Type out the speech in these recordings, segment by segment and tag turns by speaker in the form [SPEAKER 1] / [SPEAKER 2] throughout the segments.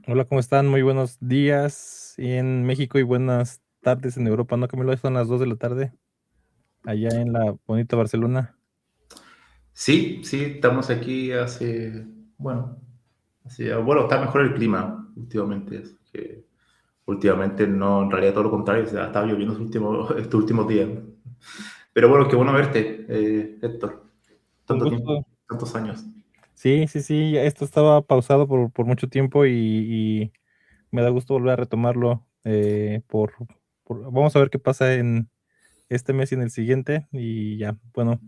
[SPEAKER 1] Hola, ¿cómo están? Muy buenos días en México y buenas tardes en Europa, ¿no, Camilo? Son las 2 de la tarde, allá en la bonita Barcelona.
[SPEAKER 2] Sí, sí, estamos aquí bueno, está mejor el clima últimamente, así que últimamente no, en realidad todo lo contrario, o sea, estaba lloviendo estos últimos días. Pero bueno, qué bueno verte, Héctor,
[SPEAKER 1] Un
[SPEAKER 2] tanto tiempo,
[SPEAKER 1] gusto.
[SPEAKER 2] tantos años.
[SPEAKER 1] Sí, sí, sí, esto estaba pausado por mucho tiempo y me da gusto volver a retomarlo. Vamos a ver qué pasa en este mes y en el siguiente y ya, bueno,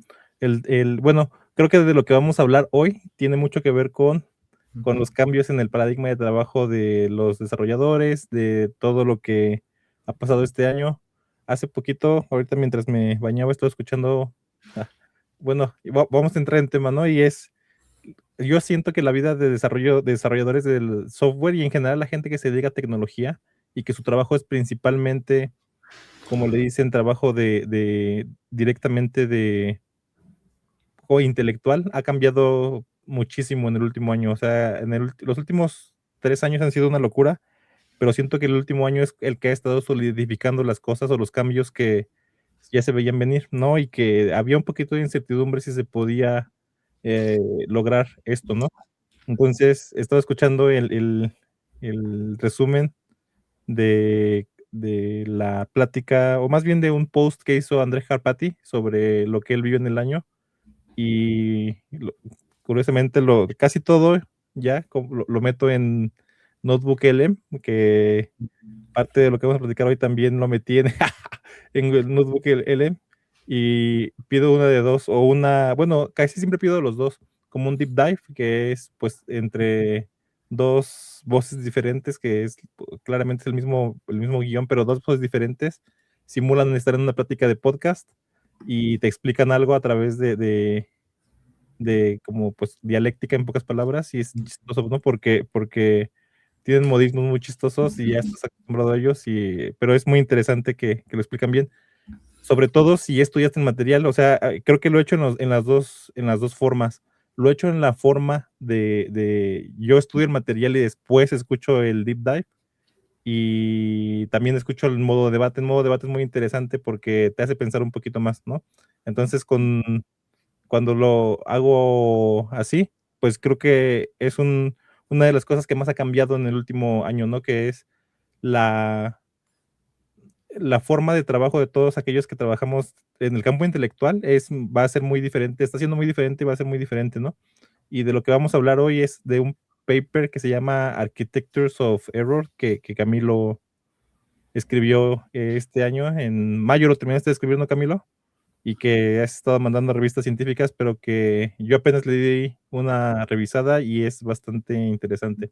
[SPEAKER 1] bueno, creo que de lo que vamos a hablar hoy tiene mucho que ver con los cambios en el paradigma de trabajo de los desarrolladores, de todo lo que ha pasado este año. Hace poquito, ahorita mientras me bañaba, estaba escuchando, ah, bueno, vamos a entrar en tema, ¿no? Yo siento que la vida de desarrolladores del software y en general la gente que se dedica a tecnología y que su trabajo es principalmente, como le dicen, trabajo de directamente o intelectual, ha cambiado muchísimo en el último año. O sea, los últimos 3 años han sido una locura, pero siento que el último año es el que ha estado solidificando las cosas o los cambios que ya se veían venir, ¿no? Y que había un poquito de incertidumbre si se podía lograr esto, ¿no? Entonces, estaba escuchando el resumen de la plática, o más bien de un post que hizo André Harpati sobre lo que él vivió en el año y curiosamente casi todo ya lo meto en Notebook LM, que parte de lo que vamos a platicar hoy también lo metí en el Notebook LM y pido una de dos o bueno, casi siempre pido los dos, como un deep dive, que es pues entre dos voces diferentes, que es claramente el mismo guión, pero dos voces diferentes simulan estar en una plática de podcast y te explican algo a través de como pues dialéctica en pocas palabras y es chistoso, ¿no? Porque tienen modismos muy chistosos y ya estás acostumbrado a ellos, pero es muy interesante que lo explican bien. Sobre todo si estudiaste en material, o sea, creo que lo he hecho en las dos formas. Lo he hecho en la forma de yo estudio el material y después escucho el deep dive y también escucho el modo debate. El modo debate es muy interesante porque te hace pensar un poquito más, ¿no? Entonces, cuando lo hago así, pues creo que es una de las cosas que más ha cambiado en el último año, ¿no? Que es la, la forma de trabajo de todos aquellos que trabajamos en el campo intelectual va a ser muy diferente, está siendo muy diferente y va a ser muy diferente, ¿no? Y de lo que vamos a hablar hoy es de un paper que se llama Architectures of Error, que Camilo escribió este año. En mayo lo terminaste de escribir, ¿no, Camilo? Y que has estado mandando a revistas científicas, pero que yo apenas le di una revisada y es bastante interesante.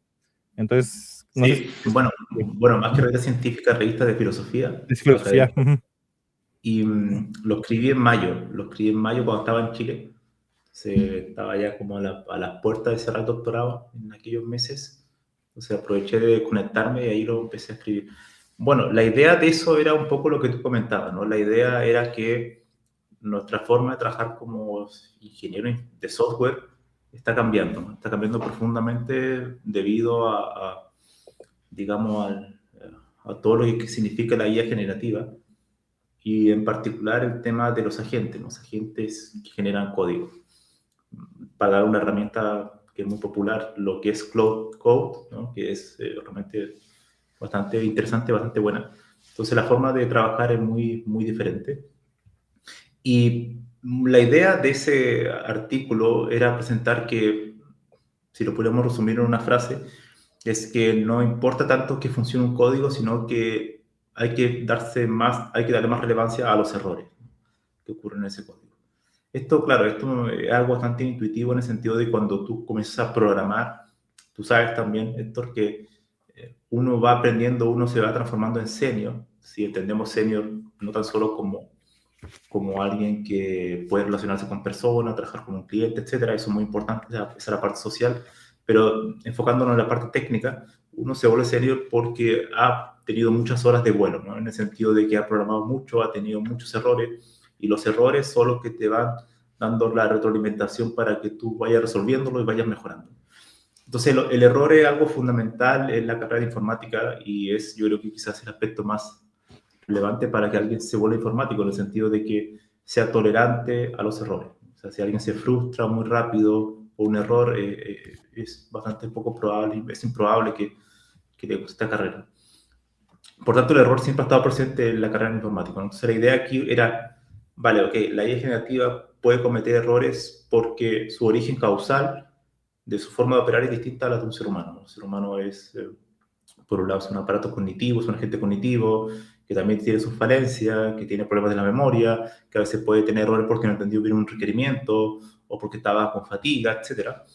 [SPEAKER 1] Entonces, no sé si
[SPEAKER 2] Sí, bueno, más que revista científica, revista de filosofía
[SPEAKER 1] es filosofía.
[SPEAKER 2] académica. Y lo escribí en mayo cuando estaba en Chile. Estaba ya como a las puertas de cerrar el doctorado en aquellos meses. Entonces aproveché de conectarme y ahí lo empecé a escribir. Bueno, la idea de eso era un poco lo que tú comentabas, ¿no? La idea era que nuestra forma de trabajar como ingeniero de software está cambiando, ¿no? Está cambiando profundamente debido digamos, a todo lo que significa la IA generativa y en particular el tema de los agentes que generan código. Para dar una herramienta que es muy popular, lo que es Cloud Code, ¿no? Que es realmente bastante interesante, bastante buena. Entonces la forma de trabajar es muy, muy diferente. Y la idea de ese artículo era presentar que, si lo pudiéramos resumir en una frase, es que no importa tanto que funcione un código, sino que hay que darle más relevancia a los errores que ocurren en ese código. Esto, claro, esto es algo bastante intuitivo en el sentido de cuando tú comienzas a programar, tú sabes también, Héctor, que uno va aprendiendo, uno se va transformando en senior. Si entendemos senior no tan solo como alguien que puede relacionarse con personas, trabajar con un cliente, etcétera, eso es muy importante, esa es la parte social, pero enfocándonos en la parte técnica, uno se vuelve senior porque ha tenido muchas horas de vuelo, ¿no? En el sentido de que ha programado mucho, ha tenido muchos errores, y los errores son los que te van dando la retroalimentación para que tú vayas resolviéndolo y vayas mejorando. Entonces, el error es algo fundamental en la carrera de informática y es, yo creo que quizás el aspecto más relevante para que alguien se vuelva informático, en el sentido de que sea tolerante a los errores. O sea, si alguien se frustra muy rápido o un error, es bastante poco probable, es improbable que le guste esta carrera. Por tanto, el error siempre ha estado presente en la carrera de informática. Entonces, la idea aquí era, vale, ok, la IA generativa puede cometer errores porque su origen causal de su forma de operar es distinta a la de un ser humano. El ser humano es, por un lado, es un aparato cognitivo, es un agente cognitivo, que también tiene sus falencias, que tiene problemas de la memoria, que a veces puede tener errores porque no entendió bien un requerimiento o porque estaba con fatiga, etcétera.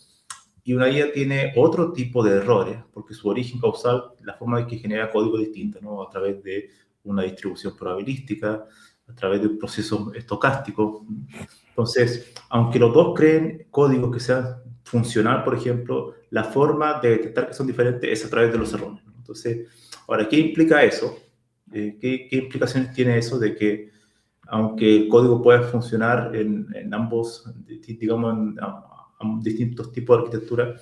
[SPEAKER 2] Y una IA tiene otro tipo de errores, porque su origen causal, la forma en que genera código es distinta, ¿no? A través de una distribución probabilística, a través de un proceso estocástico. Entonces, aunque los dos creen códigos que sean funcional, por ejemplo, la forma de detectar que son diferentes es a través de los errores, ¿no? Entonces, ahora, ¿qué implica eso? ¿Qué implicaciones tiene eso de que, aunque el código pueda funcionar en ambos, digamos, en distintos tipos de arquitectura,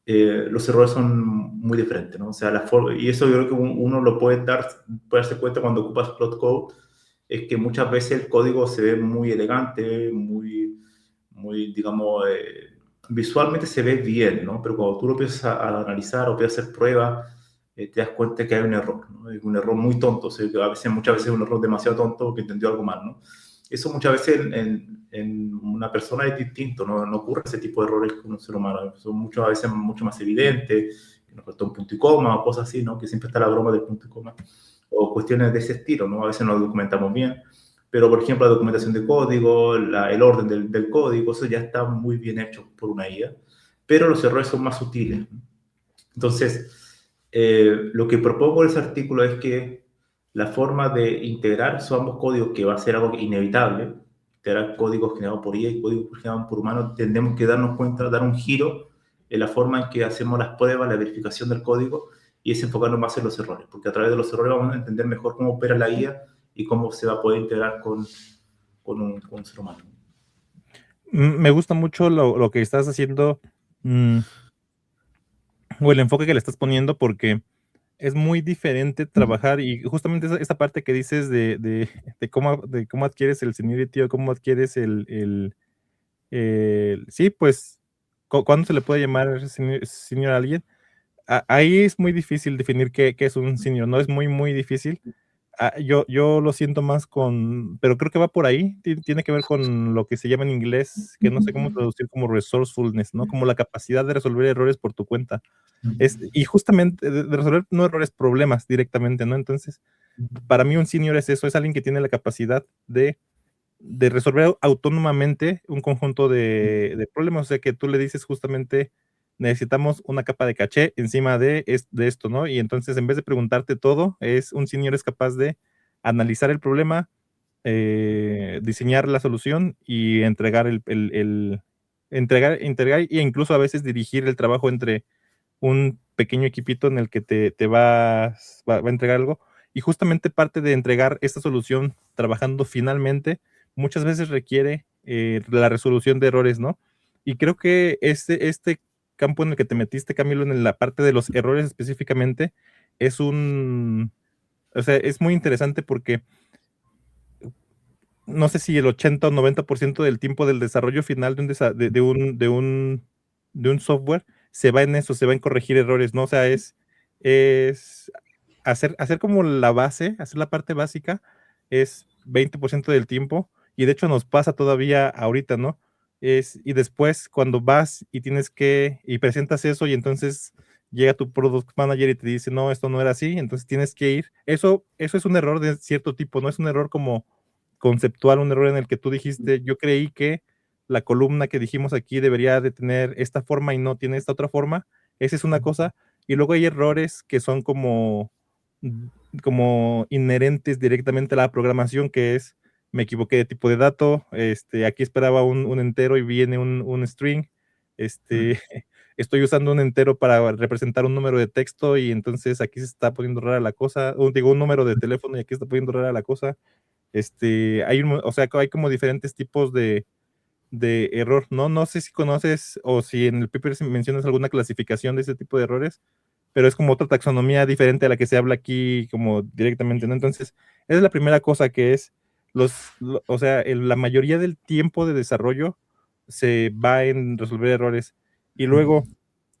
[SPEAKER 2] los errores son muy diferentes, ¿no? O sea, y eso yo creo que uno lo puede darse cuenta cuando ocupas Cloud Code, es que muchas veces el código se ve muy elegante, muy digamos, visualmente se ve bien, ¿no? Pero cuando tú lo empiezas a analizar o empiezas a hacer pruebas, te das cuenta que hay un error, ¿no? Es un error muy tonto, o sea, que muchas veces es un error demasiado tonto que entendió algo mal, ¿no? Eso muchas veces en una persona es distinto, no ocurre ese tipo de errores con un ser humano, son muchas veces mucho más evidentes, que nos faltó un punto y coma o cosas así, ¿no? Que siempre está la broma del punto y coma, o cuestiones de ese estilo, ¿no? A veces no lo documentamos bien, pero por ejemplo la documentación de código, el orden del código, eso ya está muy bien hecho por una IA, pero los errores son más sutiles. Entonces, lo que propongo en ese artículo es que la forma de integrar esos ambos códigos, que va a ser algo inevitable, integrar códigos generados por IA y códigos generados por humanos, tendremos que darnos cuenta, dar un giro en la forma en que hacemos las pruebas, la verificación del código, y es enfocarnos más en los errores, porque a través de los errores vamos a entender mejor cómo opera la IA y cómo se va a poder integrar con un ser humano.
[SPEAKER 1] Me gusta mucho lo que estás haciendo, o el enfoque que le estás poniendo, porque es muy diferente trabajar y justamente esa parte que dices de cómo adquieres el seniority o cómo adquieres sí, pues, ¿cuándo se le puede llamar senior a alguien? Ahí es muy difícil definir qué es un senior, ¿no? Es muy, muy difícil. Yo lo siento más pero creo que va por ahí, tiene que ver con lo que se llama en inglés, que no sé cómo traducir, como resourcefulness, ¿no? Como la capacidad de resolver errores por tu cuenta. Y justamente de resolver, no errores, problemas directamente, ¿no? Entonces, para mí un senior es eso, es alguien que tiene la capacidad de resolver autónomamente un conjunto de problemas. O sea, que tú le dices justamente, necesitamos una capa de caché encima de esto, ¿no? Y entonces, en vez de preguntarte todo, un senior es capaz de analizar el problema, diseñar la solución y entregar e incluso a veces dirigir el trabajo entre un pequeño equipito en el que va a entregar algo. Y justamente parte de entregar esta solución trabajando finalmente, muchas veces requiere la resolución de errores, ¿no? Y creo que este campo en el que te metiste, Camilo, en la parte de los errores específicamente, o sea, es muy interesante porque no sé si el 80 o 90% del tiempo del desarrollo final de un software se va en eso, se va en corregir errores, ¿no? O sea, es hacer como la base, hacer la parte básica, es 20% del tiempo, y de hecho nos pasa todavía ahorita, ¿no? Y después cuando vas y presentas eso, y entonces llega tu product manager y te dice, no, esto no era así, entonces tienes que ir. Eso es un error de cierto tipo, no es un error como conceptual, un error en el que tú dijiste, yo creí que la columna que dijimos aquí debería de tener esta forma y no tiene esta otra forma. Esa es una cosa. Y luego hay errores que son como inherentes directamente a la programación, que es, me equivoqué de tipo de dato, aquí esperaba un entero y viene un string, estoy usando un entero para representar un número de texto y entonces aquí se está poniendo rara la cosa, digo, un número de teléfono y aquí está poniendo rara la cosa. O sea, hay como diferentes tipos de error, ¿no? No sé si conoces o si en el paper mencionas alguna clasificación de ese tipo de errores, pero es como otra taxonomía diferente a la que se habla aquí como directamente, ¿no? Entonces, esa es la primera cosa que es, o sea, la mayoría del tiempo de desarrollo se va en resolver errores. Y luego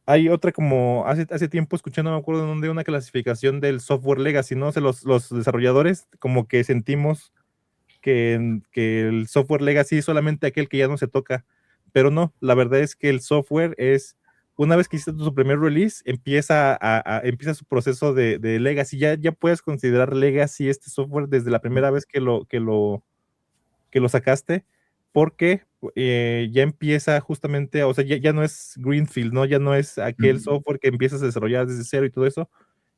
[SPEAKER 1] hay otra como, hace tiempo escuché, no me acuerdo de dónde, una clasificación del software legacy, ¿no? O sea, los desarrolladores como que sentimos que el software legacy es solamente aquel que ya no se toca, pero no, la verdad es que el software es, una vez que hiciste tu primer release, empieza su proceso de legacy, ya puedes considerar legacy este software desde la primera vez que lo sacaste, porque ya empieza justamente, o sea, ya no es Greenfield, ¿no? Ya no es aquel software que empiezas a desarrollar desde cero y todo eso,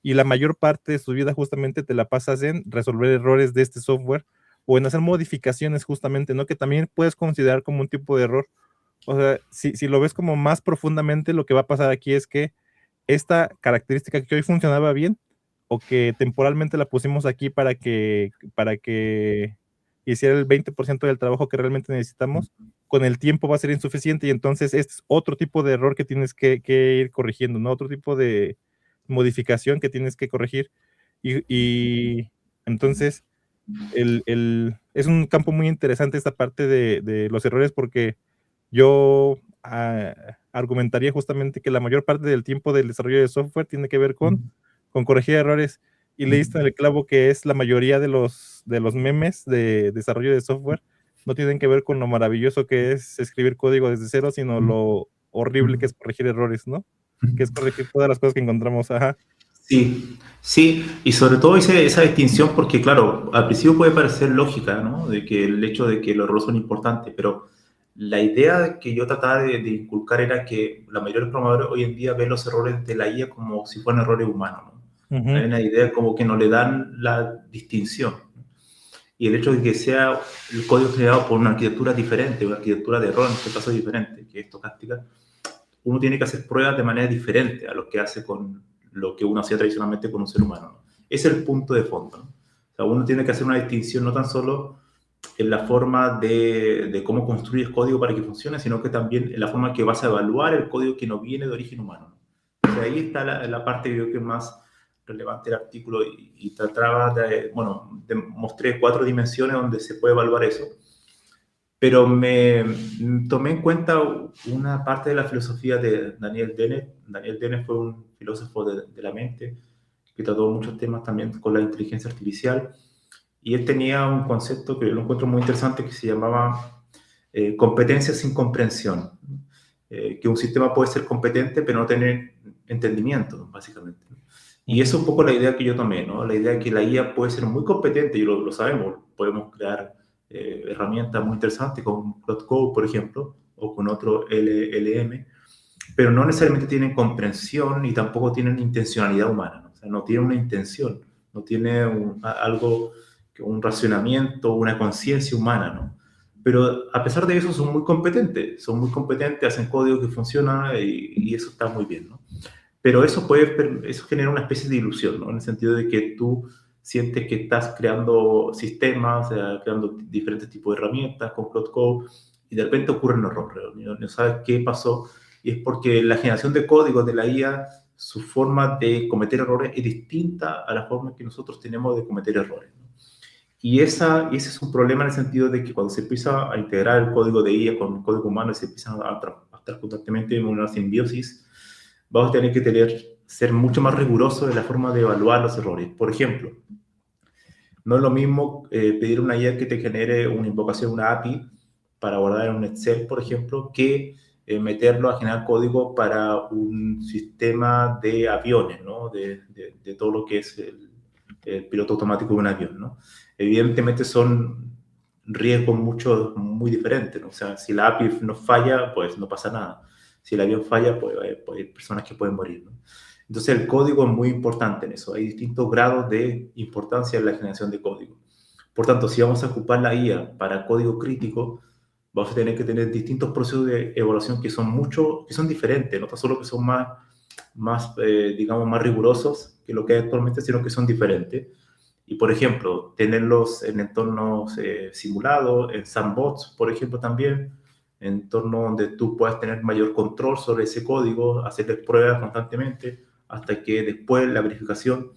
[SPEAKER 1] y la mayor parte de su vida justamente te la pasas en resolver errores de este software o en hacer modificaciones justamente, ¿no? Que también puedes considerar como un tipo de error. O sea, si lo ves como más profundamente, lo que va a pasar aquí es que esta característica que hoy funcionaba bien o que temporalmente la pusimos aquí para que hiciera el 20% del trabajo que realmente necesitamos, con el tiempo va a ser insuficiente y entonces este es otro tipo de error que tienes que ir corrigiendo, ¿no? Otro tipo de modificación que tienes que corregir. Y entonces es un campo muy interesante esta parte de los errores porque yo argumentaría justamente que la mayor parte del tiempo del desarrollo de software tiene que ver con corregir errores. Y le diste en el clavo que es la mayoría de los memes de desarrollo de software no tienen que ver con lo maravilloso que es escribir código desde cero, sino lo horrible que es corregir errores, ¿no? Que es corregir todas las cosas que encontramos. Ajá.
[SPEAKER 2] Sí, sí, y sobre todo esa distinción, porque claro, al principio puede parecer lógica, ¿no? De que el hecho de que los errores son importantes, pero la idea que yo trataba de inculcar era que la mayoría de los programadores hoy en día ven los errores de la IA como si fueran errores humanos, ¿no?
[SPEAKER 1] Ujú.
[SPEAKER 2] Hay una idea como que no le dan la distinción. Y el hecho de que sea el código generado por una arquitectura diferente, una arquitectura de error, en este caso diferente, que es estocástica, uno tiene que hacer pruebas de manera diferente a lo que hace con lo que uno hacía tradicionalmente con un ser humano, ¿no? Ese es el punto de fondo, ¿no? O sea, uno tiene que hacer una distinción no tan solo en la forma de cómo construyes código para que funcione, sino que también en la forma que vas a evaluar el código que no viene de origen humano, ¿no? O sea, ahí está la parte que yo creo que es más relevante del artículo y trataba de, bueno, mostré 4 dimensiones donde se puede evaluar eso, pero me tomé en cuenta una parte de la filosofía de Daniel Dennett. Daniel Dennett fue un filósofo de la mente que trató muchos temas también con la inteligencia artificial, y él tenía un concepto que yo lo encuentro muy interesante que se llamaba competencia sin comprensión, que un sistema puede ser competente pero no tener entendimiento, básicamente. Y eso es un poco la idea que yo tomé, ¿no? La idea de que la IA puede ser muy competente, y lo sabemos, podemos crear herramientas muy interesantes con Cloud Code, por ejemplo, o con otro LLM, pero no necesariamente tienen comprensión ni tampoco tienen intencionalidad humana, ¿no? O sea, no tienen una intención, no tiene algo, un racionamiento, una conciencia humana, ¿no? Pero a pesar de eso son muy competentes, hacen código que funciona y eso está muy bien, ¿no? Pero eso genera una especie de ilusión, ¿no? En el sentido de que tú sientes que estás creando sistemas, creando diferentes tipos de herramientas con Cloud Code, y de repente ocurre un error, no sabes qué pasó, y es porque la generación de código de la IA, su forma de cometer errores es distinta a la forma que nosotros tenemos de cometer errores, ¿no? Y ese es un problema en el sentido de que cuando se empieza a integrar el código de IA con el código humano y se empiezan a estar constantemente en una simbiosis, vamos a tener que ser mucho más rigurosos en la forma de evaluar los errores. Por ejemplo, no es lo mismo pedir una IA que te genere una invocación, una API, para guardar en un Excel, por ejemplo, que meterlo a generar código para un sistema de aviones, ¿no? De todo lo que es el piloto automático de un avión, ¿no? Evidentemente son riesgos muy diferentes, ¿no? O sea, si la API no falla, pues no pasa nada. Si el avión falla, pues hay personas que pueden morir, ¿no? Entonces el código es muy importante en eso. Hay distintos grados de importancia en la generación de código. Por tanto, si vamos a ocupar la IA para código crítico, vamos a tener que tener distintos procesos de evaluación que son diferentes, no tan solo que son digamos, más rigurosos que lo que hay actualmente, sino que son diferentes. Y, por ejemplo, tenerlos en entornos simulados, en sandbox, por ejemplo, también, entorno donde tú puedas tener mayor control sobre ese código, hacerle pruebas constantemente, hasta que después la verificación,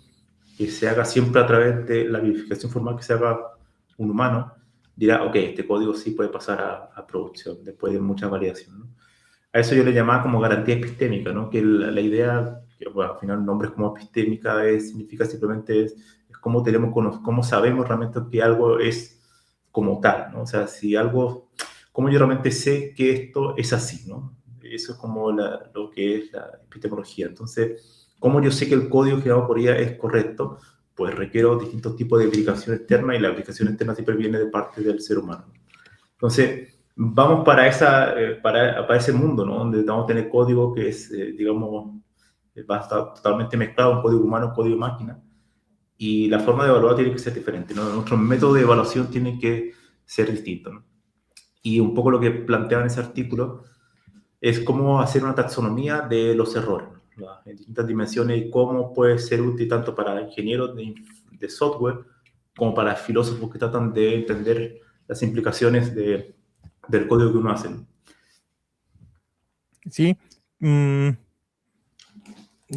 [SPEAKER 2] que se haga siempre a través de la verificación formal que se haga un humano, dirá, ok, este código sí puede pasar a producción, después de mucha validación, ¿no? A eso yo le llamaba como garantía epistémica, ¿no? Que la idea, que bueno, al final nombres como epistémica significa simplemente es cómo, cómo sabemos realmente que algo es como tal, ¿no? O sea, si algo, cómo yo realmente sé que esto es así, ¿no? Eso es como lo que es la epistemología. Entonces, ¿cómo yo sé que el código generado por IA es correcto? Pues requiero distintos tipos de verificación externa y la verificación externa siempre viene de parte del ser humano. Entonces, vamos para, para ese mundo, ¿no? Donde vamos a tener código que es, digamos, va a estar totalmente mezclado, un código humano, un código máquina, y la forma de evaluar tiene que ser diferente, ¿no? Nuestro método de evaluación tiene que ser distinto, ¿no? Y un poco lo que planteaba en ese artículo es cómo hacer una taxonomía de los errores, ¿no? En distintas dimensiones y cómo puede ser útil tanto para ingenieros de software como para filósofos que tratan de entender las implicaciones del código que uno hace, ¿no?
[SPEAKER 1] Sí.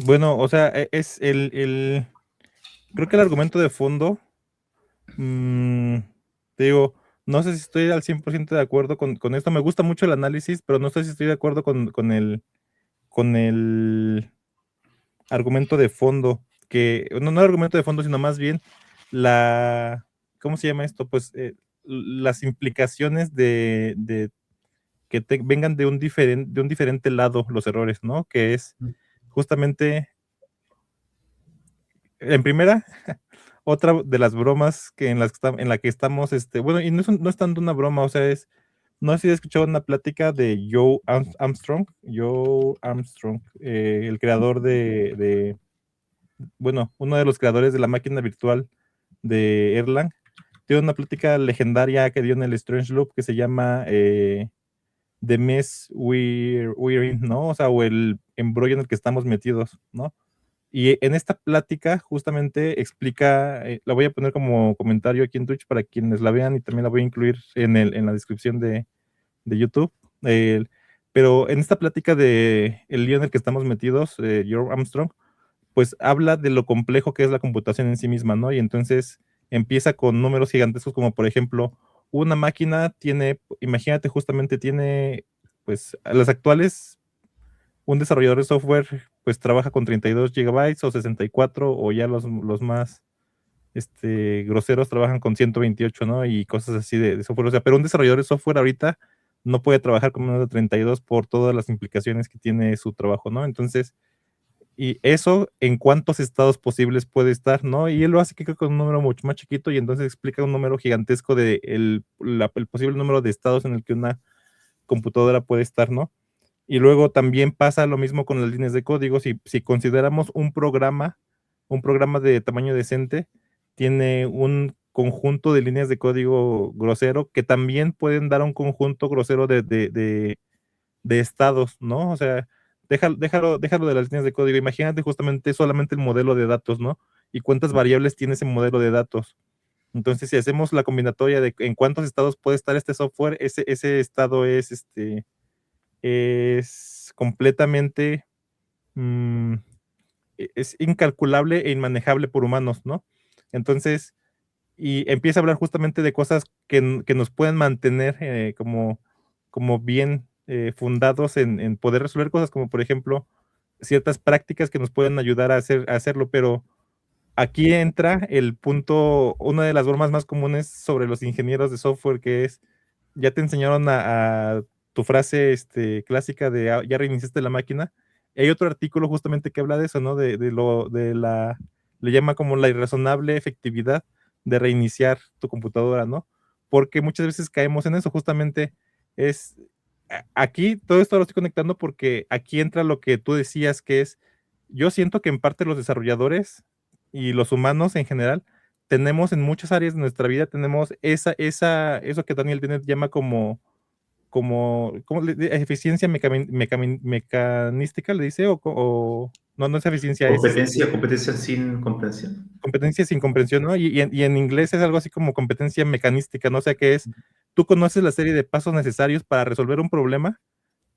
[SPEAKER 1] Bueno, o sea, es creo que el argumento de fondo, te digo, no sé si estoy al 100% de acuerdo con esto. Me gusta mucho el análisis, pero no sé si estoy de acuerdo con el argumento de fondo, que no el argumento de fondo, sino más bien ¿cómo se llama esto? Pues las implicaciones de que vengan de un diferente lado los errores, ¿no? Que es justamente, en primera, otra de las bromas en la que estamos, bueno, y no es tanto una broma, o sea, no sé si has escuchado una plática de Joe Armstrong, el creador bueno, uno de los creadores de la máquina virtual de Erlang. Tiene una plática legendaria que dio en el Strange Loop que se llama The Mess We're in, ¿no? O sea, o el embrollo en el que estamos metidos, ¿no? Y en esta plática justamente explica, la voy a poner como comentario aquí en Twitch para quienes la vean y también la voy a incluir en la descripción de YouTube. Pero en esta plática de el lío en el que estamos metidos, Joe Armstrong, pues habla de lo complejo que es la computación en sí misma, ¿no? Y entonces empieza con números gigantescos como por ejemplo, una máquina imagínate justamente pues a las actuales, un desarrollador de software pues trabaja con 32 gigabytes o 64 o ya los más groseros trabajan con 128, ¿no? Y cosas así de software. O sea, pero un desarrollador de software ahorita no puede trabajar con menos de 32 por todas las implicaciones que tiene su trabajo, ¿no? Entonces, y eso en cuántos estados posibles puede estar, ¿no? Y él lo hace que creo con un número mucho más chiquito y entonces explica un número gigantesco de el posible número de estados en el que una computadora puede estar, ¿no? Y luego también pasa lo mismo con las líneas de código. Si consideramos un programa de tamaño decente, tiene un conjunto de líneas de código grosero que también pueden dar un conjunto grosero de estados, ¿no? O sea, déjalo de las líneas de código. Imagínate justamente solamente el modelo de datos, ¿no? Y cuántas variables tiene ese modelo de datos. Entonces, si hacemos la combinatoria de en cuántos estados puede estar este software, ese estado es completamente es incalculable e inmanejable por humanos, ¿no? Entonces, y empieza a hablar justamente de cosas que nos pueden mantener como bien fundados en poder resolver cosas, como por ejemplo, ciertas prácticas que nos pueden ayudar a hacerlo, pero aquí entra el punto, una de las bromas más comunes sobre los ingenieros de software, que es, ya te enseñaron a tu frase clásica de ya reiniciaste la máquina. Y hay otro artículo justamente que habla de eso, ¿no? Le llama como la irrazonable efectividad de reiniciar tu computadora, ¿no? Porque muchas veces caemos en eso, justamente es, aquí todo esto lo estoy conectando porque aquí entra lo que tú decías, que es, yo siento que en parte los desarrolladores y los humanos en general tenemos en muchas áreas de nuestra vida, tenemos eso que Daniel Dennett llama eficiencia mecanística, le dice, no es eficiencia,
[SPEAKER 2] Competencia sin comprensión.
[SPEAKER 1] competencia sin comprensión, ¿no? Y en inglés es algo así como competencia mecanística, ¿no? O sea, que es tú conoces la serie de pasos necesarios para resolver un problema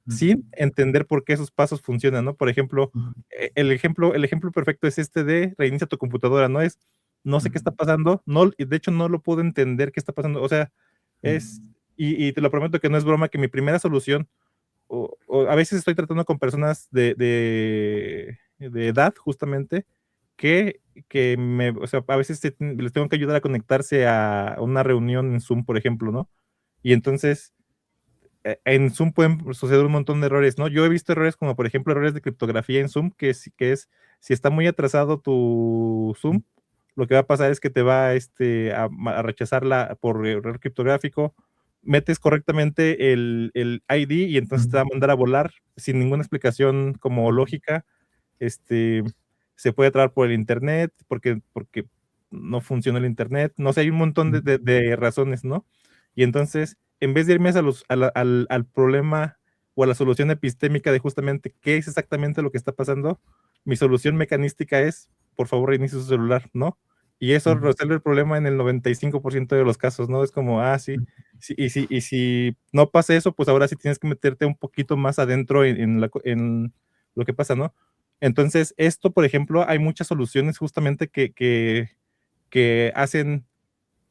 [SPEAKER 1] sin entender por qué esos pasos funcionan, ¿no? Por ejemplo, el ejemplo perfecto es este de reinicia tu computadora, ¿no? Es, no sé qué está pasando, no, y de hecho no lo puedo entender qué está pasando, o sea, es, y te lo prometo que no es broma, que mi primera solución, o a veces estoy tratando con personas de edad, justamente, que me, o sea, a veces les tengo que ayudar a conectarse a una reunión en Zoom, por ejemplo, ¿no? Y entonces en Zoom pueden suceder un montón de errores, ¿no? Yo he visto errores como, por ejemplo, errores de criptografía en Zoom, que es si está muy atrasado tu Zoom, lo que va a pasar es que te va a rechazar por error criptográfico, metes correctamente el ID y entonces te va a mandar a volar sin ninguna explicación como lógica, este, se puede trabar por el internet, porque no funciona el internet, no sé, hay un montón de razones, ¿no? Y entonces, en vez de irme al problema o a la solución epistémica de justamente qué es exactamente lo que está pasando, mi solución mecanística es, por favor, reinicie su celular, ¿no? Y eso resuelve el problema en el 95% de los casos, ¿no? Es como, sí, sí, y si no pasa eso, pues ahora sí tienes que meterte un poquito más adentro en lo que pasa, ¿no? Entonces, esto, por ejemplo, hay muchas soluciones justamente que hacen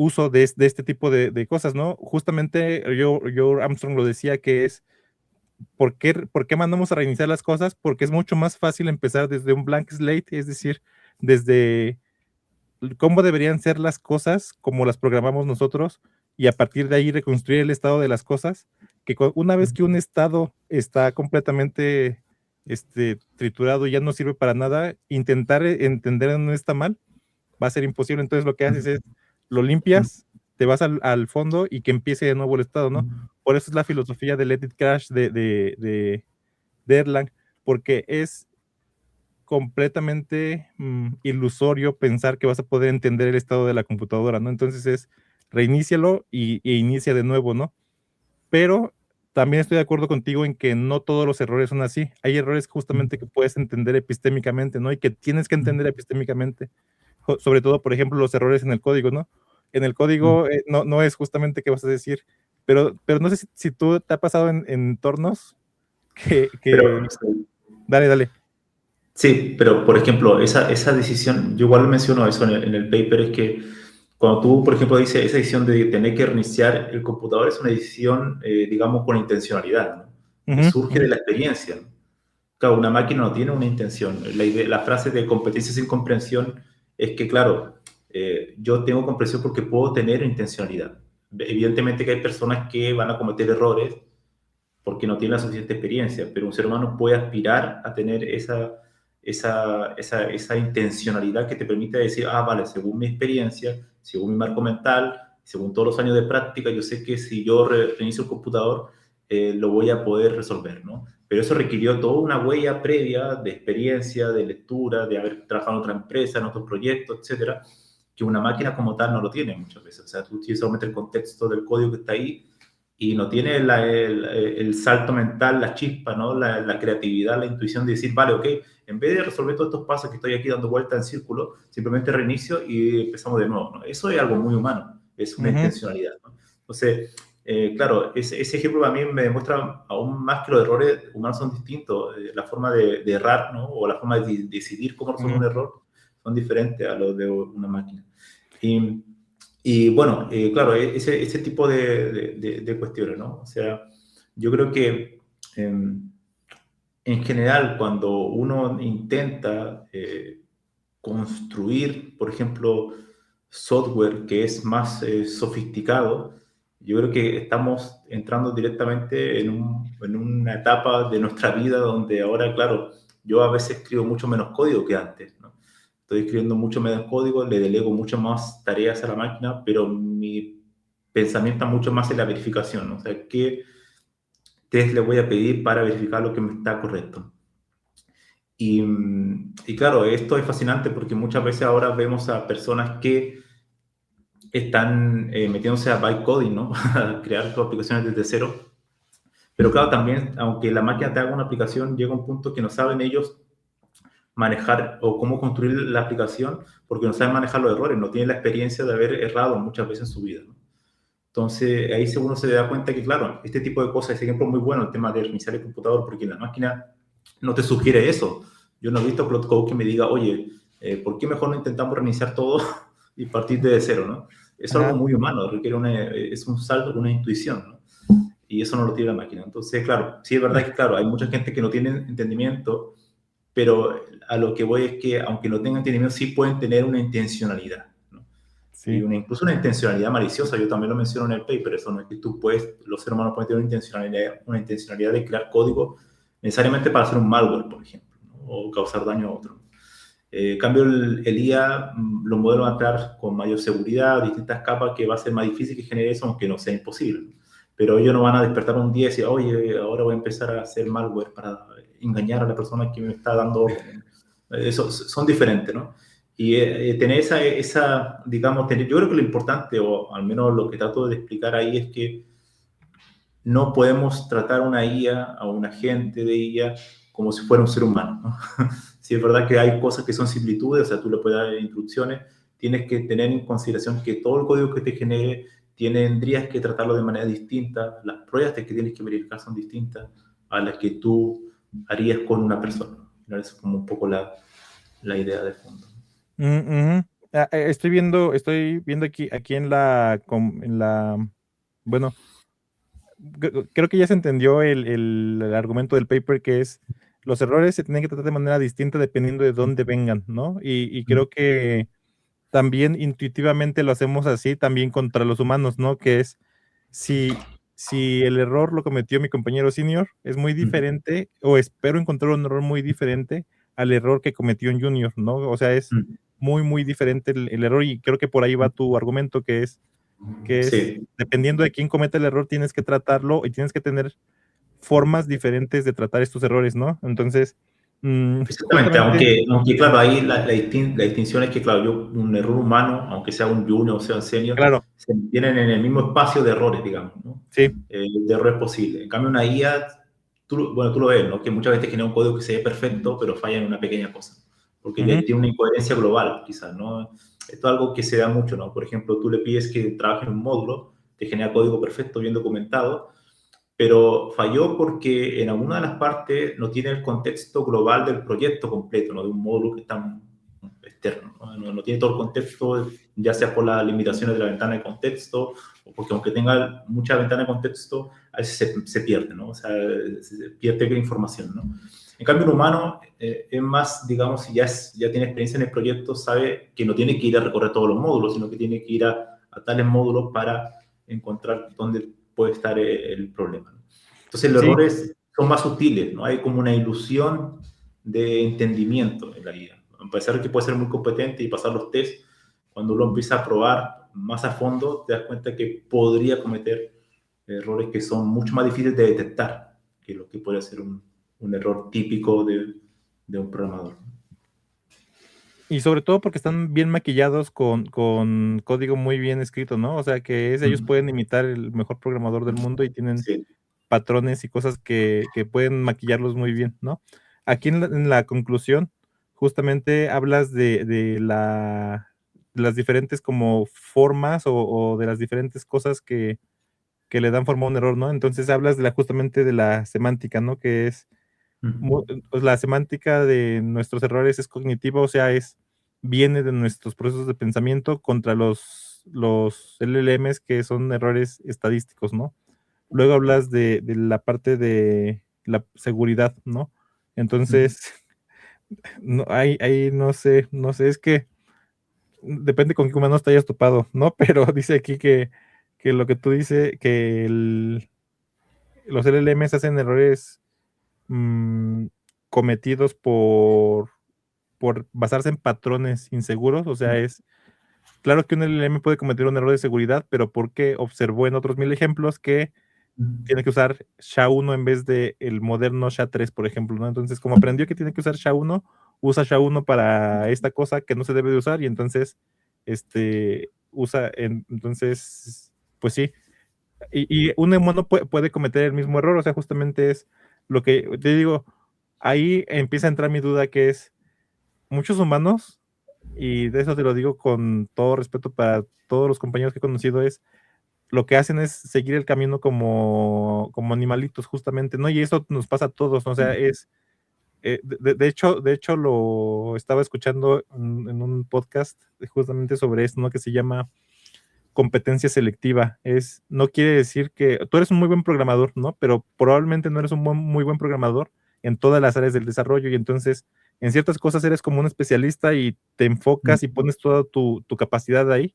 [SPEAKER 1] uso de este tipo de cosas, ¿no? Justamente yo Armstrong lo decía que es, ¿por qué mandamos a reiniciar las cosas? Porque es mucho más fácil empezar desde un blank slate, es decir, desde cómo deberían ser las cosas, como las programamos nosotros, y a partir de ahí reconstruir el estado de las cosas, que una vez que un estado está completamente triturado y ya no sirve para nada, intentar entender dónde está mal va a ser imposible. Entonces lo que haces es, lo limpias, te vas al fondo y que empiece de nuevo el estado, ¿no? Por eso es la filosofía del Let It Crash de Erlang, porque es completamente ilusorio pensar que vas a poder entender el estado de la computadora, ¿no? Entonces es, reinícialo e inicia de nuevo, ¿no? Pero también estoy de acuerdo contigo en que no todos los errores son así. Hay errores justamente que puedes entender epistémicamente, ¿no? Y que tienes que entender epistémicamente. Sobre todo, por ejemplo, los errores en el código, ¿no? En el código no es justamente qué vas a decir, pero no sé si tú te ha pasado en entornos
[SPEAKER 2] Pero,
[SPEAKER 1] Dale.
[SPEAKER 2] sí, pero por ejemplo, esa decisión, yo igual menciono eso en el paper, es que cuando tú, por ejemplo, dices esa decisión de tener que reiniciar el computador es una decisión, digamos, con intencionalidad, ¿no? Que surge de la experiencia, ¿no? Claro, una máquina no tiene una intención. La frase de competencia sin comprensión es que, claro, yo tengo comprensión porque puedo tener intencionalidad. Evidentemente que hay personas que van a cometer errores porque no tienen la suficiente experiencia, pero un ser humano puede aspirar a tener esa intencionalidad que te permite decir, vale, según mi experiencia, según mi marco mental, según todos los años de práctica, yo sé que si yo reinicio el computador, lo voy a poder resolver, ¿no? Pero eso requirió toda una huella previa de experiencia, de lectura, de haber trabajado en otra empresa, en otros proyectos, etcétera, que una máquina como tal no lo tiene muchas veces. O sea, tú tienes solamente el contexto del código que está ahí y no tiene el salto mental, la chispa, ¿no? La creatividad, la intuición de decir, vale, ok, en vez de resolver todos estos pasos que estoy aquí dando vuelta en círculo, simplemente reinicio y empezamos de nuevo, ¿no? Eso es algo muy humano, es una intencionalidad, ¿no? Entonces, claro, ese ejemplo a mí me demuestra aún más que los errores humanos son distintos, la forma de errar, ¿no? O la forma de decidir cómo resolver un error son diferentes a los de una máquina. Y bueno, claro, ese tipo de cuestiones, ¿no? O sea, yo creo que en general cuando uno intenta construir, por ejemplo, software que es más sofisticado, yo creo que estamos entrando directamente en una etapa de nuestra vida donde ahora, claro, yo a veces escribo mucho menos código que antes, ¿no? Estoy escribiendo mucho menos código, le delego mucho más tareas a la máquina, pero mi pensamiento está mucho más en la verificación, ¿no? O sea, ¿qué test le voy a pedir para verificar lo que me está correcto? Y claro, esto es fascinante porque muchas veces ahora vemos a personas que están metiéndose a bytecoding, ¿no? A crear aplicaciones desde cero. Pero claro, también, aunque la máquina te haga una aplicación, llega un punto que no saben ellos manejar o cómo construir la aplicación porque no saben manejar los errores, no tienen la experiencia de haber errado muchas veces en su vida, ¿no? Entonces, ahí uno se da cuenta que, claro, este tipo de cosas, ese ejemplo es muy bueno, el tema de reiniciar el computador, porque la máquina no te sugiere eso. Yo no he visto Cloud Code que me diga, oye, ¿por qué mejor no intentamos reiniciar todo y partir de cero, ¿no? Es algo
[SPEAKER 1] Ajá.
[SPEAKER 2] muy humano, requiere es un salto, una intuición, ¿no? Y eso no lo tiene la máquina. Entonces, claro, sí es verdad que, claro, hay mucha gente que no tiene entendimiento, pero a lo que voy es que, aunque no tengan entendimiento, sí pueden tener una intencionalidad, ¿no? Y
[SPEAKER 1] Sí.
[SPEAKER 2] incluso una intencionalidad maliciosa, yo también lo menciono en el paper, eso no es que tú puedes, los seres humanos pueden tener una intencionalidad de crear código necesariamente para hacer un malware, por ejemplo, ¿no? O causar daño a otro. En cambio, el IA, los modelos van a estar con mayor seguridad, distintas capas que va a ser más difícil que genere eso, aunque no sea imposible. Pero ellos no van a despertar un día y decir, oye, ahora voy a empezar a hacer malware para engañar a la persona que me está dando órdenes. Eso, son diferentes, ¿no? Y tener digamos, yo creo que lo importante, o al menos lo que trato de explicar ahí, es que no podemos tratar una IA a un agente de IA como si fuera un ser humano, ¿no? Si es verdad que hay cosas que son similitudes, o sea, tú le puedes dar instrucciones, tienes que tener en consideración que todo el código que te genere tendrías que tratarlo de manera distinta, las pruebas que tienes que verificar son distintas a las que tú harías con una persona, ¿no? Eso es como un poco la idea de fondo.
[SPEAKER 1] Ujú. Estoy viendo aquí bueno, creo que ya se entendió el argumento del paper, que es los errores se tienen que tratar de manera distinta dependiendo de dónde vengan, ¿no? Y creo que también intuitivamente lo hacemos así también contra los humanos, ¿no? Que es si, si el error lo cometió mi compañero senior, es muy diferente, o espero encontrar un error muy diferente al error que cometió un junior, ¿no? O sea, es muy, muy diferente el error, y creo que por ahí va tu argumento, que es
[SPEAKER 2] Sí.
[SPEAKER 1] dependiendo de quién comete el error, tienes que tratarlo y tienes que tener formas diferentes de tratar estos errores, ¿no? Entonces,
[SPEAKER 2] Exactamente,
[SPEAKER 1] justamente,
[SPEAKER 2] aunque claro, ahí la distinción es que, claro, un error humano, aunque sea un junior o sea un senior,
[SPEAKER 1] claro,
[SPEAKER 2] se tienen en el mismo espacio de errores, digamos, ¿no?
[SPEAKER 1] sí.
[SPEAKER 2] De errores posibles. En cambio, una IA, bueno, tú lo ves, ¿no? Que muchas veces genera un código que se ve perfecto, pero falla en una pequeña cosa, porque
[SPEAKER 1] Ujú.
[SPEAKER 2] tiene una incoherencia global, quizás, ¿no? Esto es algo que se da mucho, ¿no? Por ejemplo, tú le pides que trabaje en un módulo, te genera código perfecto, bien documentado, pero falló porque en alguna de las partes no tiene el contexto global del proyecto completo, ¿no? De un módulo que está externo, ¿no? No tiene todo el contexto, ya sea por las limitaciones de la ventana de contexto, o porque aunque tenga mucha ventana de contexto, a veces se pierde, ¿no? O sea, se pierde información, ¿no? En cambio, un humano es más, digamos, si ya tiene experiencia en el proyecto, sabe que no tiene que ir a recorrer todos los módulos, sino que tiene que ir a tales módulos para encontrar dónde puede estar el problema, ¿no? Entonces los
[SPEAKER 1] Sí,
[SPEAKER 2] errores son más sutiles, ¿no? Hay como una ilusión de entendimiento en la IA. A pesar de que puede ser muy competente y pasar los tests, cuando uno empieza a probar más a fondo, te das cuenta que podría cometer errores que son mucho más difíciles de detectar que lo que puede ser un error típico de un programador.
[SPEAKER 1] y sobre todo porque están bien maquillados con código muy bien escrito, ¿no? O sea, ellos pueden imitar el mejor programador del mundo y tienen
[SPEAKER 2] Sí.
[SPEAKER 1] patrones y cosas que pueden maquillarlos muy bien, ¿no? Aquí en la conclusión, justamente hablas de las diferentes como formas o de las diferentes cosas que le dan forma a un error, ¿no? Entonces hablas justamente de la semántica, ¿no? Que es pues, la semántica de nuestros errores es cognitiva, o sea, viene de nuestros procesos de pensamiento contra los LLMs, que son errores estadísticos, ¿no? Luego hablas de la parte de la seguridad, ¿no? Entonces, no, no sé, es que depende con qué humanos te hayas topado, ¿no? Pero dice aquí que lo que tú dices, que los LLMs hacen errores mm, cometidos por basarse en patrones inseguros, o sea, claro que un LLM puede cometer un error de seguridad, pero porque observó en otros 1000 ejemplos que tiene que usar SHA-1 en vez de el moderno SHA-3, por ejemplo, ¿no? Entonces, como aprendió que tiene que usar SHA-1, usa SHA-1 para esta cosa que no se debe de usar, y entonces, entonces, pues sí, y un humano puede cometer el mismo error, o sea, justamente es lo que te digo, ahí empieza a entrar mi duda, que es, muchos humanos, y de eso te lo digo con todo respeto para todos los compañeros que he conocido, lo que hacen es seguir el camino como animalitos, justamente, ¿no? Y eso nos pasa a todos, ¿no? O sea, de hecho, lo estaba escuchando en un podcast justamente sobre esto, ¿no? Que se llama competencia selectiva. No quiere decir que tú eres un muy buen programador, ¿no? Pero probablemente no eres un muy buen programador en todas las áreas del desarrollo y entonces en ciertas cosas eres como un especialista y te enfocas y pones toda tu capacidad ahí,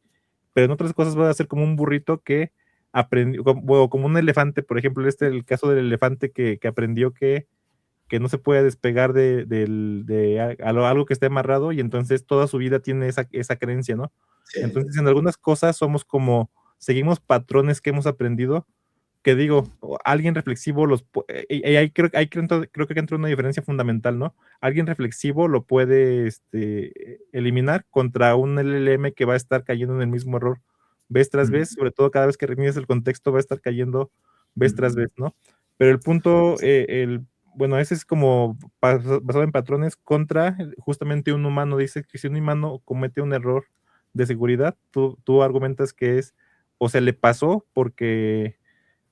[SPEAKER 1] pero en otras cosas vas a ser como un burrito que aprendió, como un elefante, por ejemplo, el caso del elefante que aprendió que no se puede despegar algo que esté amarrado y entonces toda su vida tiene esa creencia, ¿no?
[SPEAKER 2] Sí.
[SPEAKER 1] Entonces en algunas cosas somos como, seguimos patrones que hemos aprendido, que digo, alguien reflexivo y ahí creo que entra una diferencia fundamental, ¿no? Alguien reflexivo lo puede eliminar contra un LLM que va a estar cayendo en el mismo error vez tras vez, sobre todo cada vez que reinicies el contexto va a estar cayendo vez tras vez, ¿no? Pero el punto, bueno, ese es como basado en patrones contra justamente un humano. Dice que si un humano comete un error de seguridad, tú argumentas que es, o se le pasó porque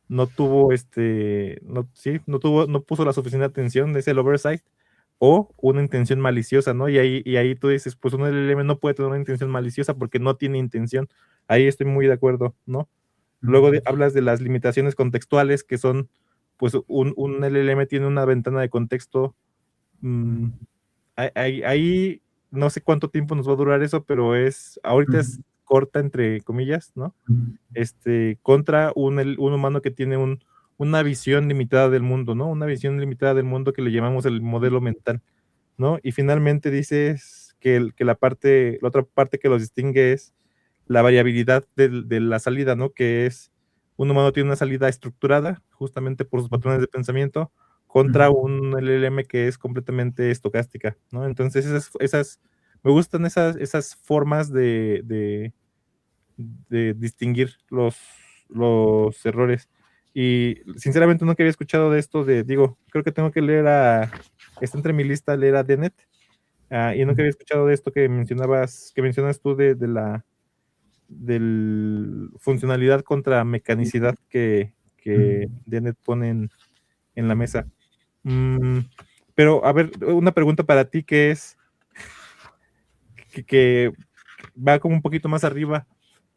[SPEAKER 1] no tuvo no puso la suficiente atención, es el oversight, o una intención maliciosa, ¿no? Y ahí tú dices, pues un LLM no puede tener una intención maliciosa porque no tiene intención. Ahí estoy muy de acuerdo, ¿no? Luego hablas de las limitaciones contextuales, que son, pues un LLM tiene una ventana de contexto. mm, ahí no sé cuánto tiempo nos va a durar eso, pero ahorita es corta, entre comillas, ¿no? Contra un humano que tiene una visión limitada del mundo, ¿no? Una visión limitada del mundo que le llamamos el modelo mental, ¿no? Y finalmente dices que la otra parte que los distingue es la variabilidad de la salida, ¿no? Que es, un humano tiene una salida estructurada, justamente por sus patrones de pensamiento, contra un LLM que es completamente estocástica, ¿no? Entonces, me gustan esas formas de distinguir los errores. Y sinceramente nunca había escuchado de esto digo, creo que tengo que está entre mi lista leer a Dennett, y nunca había escuchado de esto que mencionas tú del funcionalidad contra mecanicidad que Dennett pone en la mesa. Mm, pero, a ver, una pregunta para ti que es, que va como un poquito más arriba.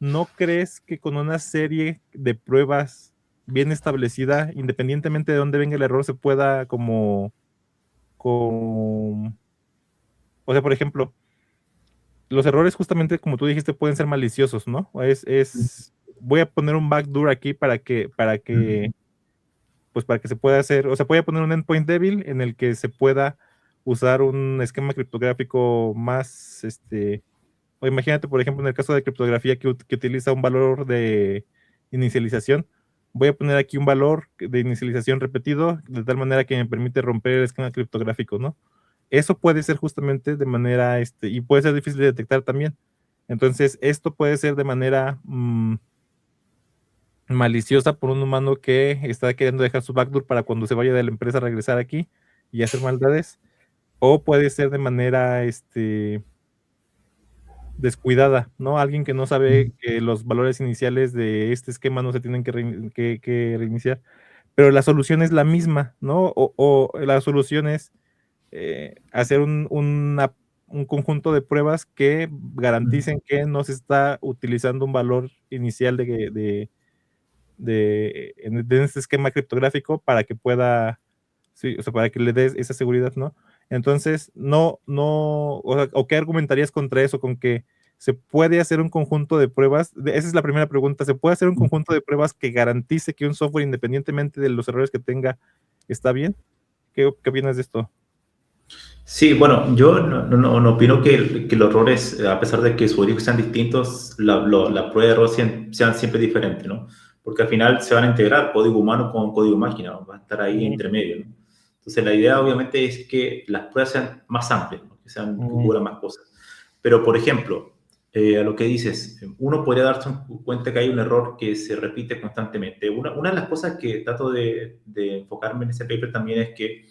[SPEAKER 1] ¿No crees que con una serie de pruebas bien establecida, independientemente de dónde venga el error, se pueda o sea, por ejemplo, los errores justamente como tú dijiste pueden ser maliciosos, ¿no? Voy a poner un backdoor aquí pues para que se pueda hacer, o sea, voy a poner un endpoint débil en el que se pueda usar un esquema criptográfico más, o imagínate, por ejemplo, en el caso de criptografía que utiliza un valor de inicialización, voy a poner aquí un valor de inicialización repetido, de tal manera que me permite romper el esquema criptográfico, ¿no? Eso puede ser justamente de manera, y puede ser difícil de detectar también. Entonces, esto puede ser de manera maliciosa por un humano que está queriendo dejar su backdoor para cuando se vaya de la empresa regresar aquí y hacer maldades, o puede ser de manera, descuidada, ¿no? Alguien que no sabe que los valores iniciales de este esquema no se tienen que reiniciar, pero la solución es la misma, ¿no? O la solución es hacer un conjunto de pruebas que garanticen que no se está utilizando un valor inicial de este esquema criptográfico para que pueda, sí, o sea, para que le des esa seguridad, ¿no? Entonces, o qué argumentarías contra eso, con que se puede hacer un conjunto de pruebas. Esa es la primera pregunta. ¿Se puede hacer un conjunto de pruebas que garantice que un software, independientemente de los errores que tenga, está bien? ¿Qué opinas de esto?
[SPEAKER 2] Sí, bueno, yo no opino que los errores, a pesar de que sus orígenes sean distintos, la prueba de error sean siempre diferentes, ¿no? Porque al final se van a integrar código humano con código máquina, ¿no? Va a estar ahí entre medio, ¿no? Entonces, la idea obviamente es que las pruebas sean más amplias, ¿no? Que cubran más cosas. Pero, por ejemplo, a lo que dices, uno podría darse cuenta que hay un error que se repite constantemente. Una de las cosas que trato de enfocarme en ese paper también es que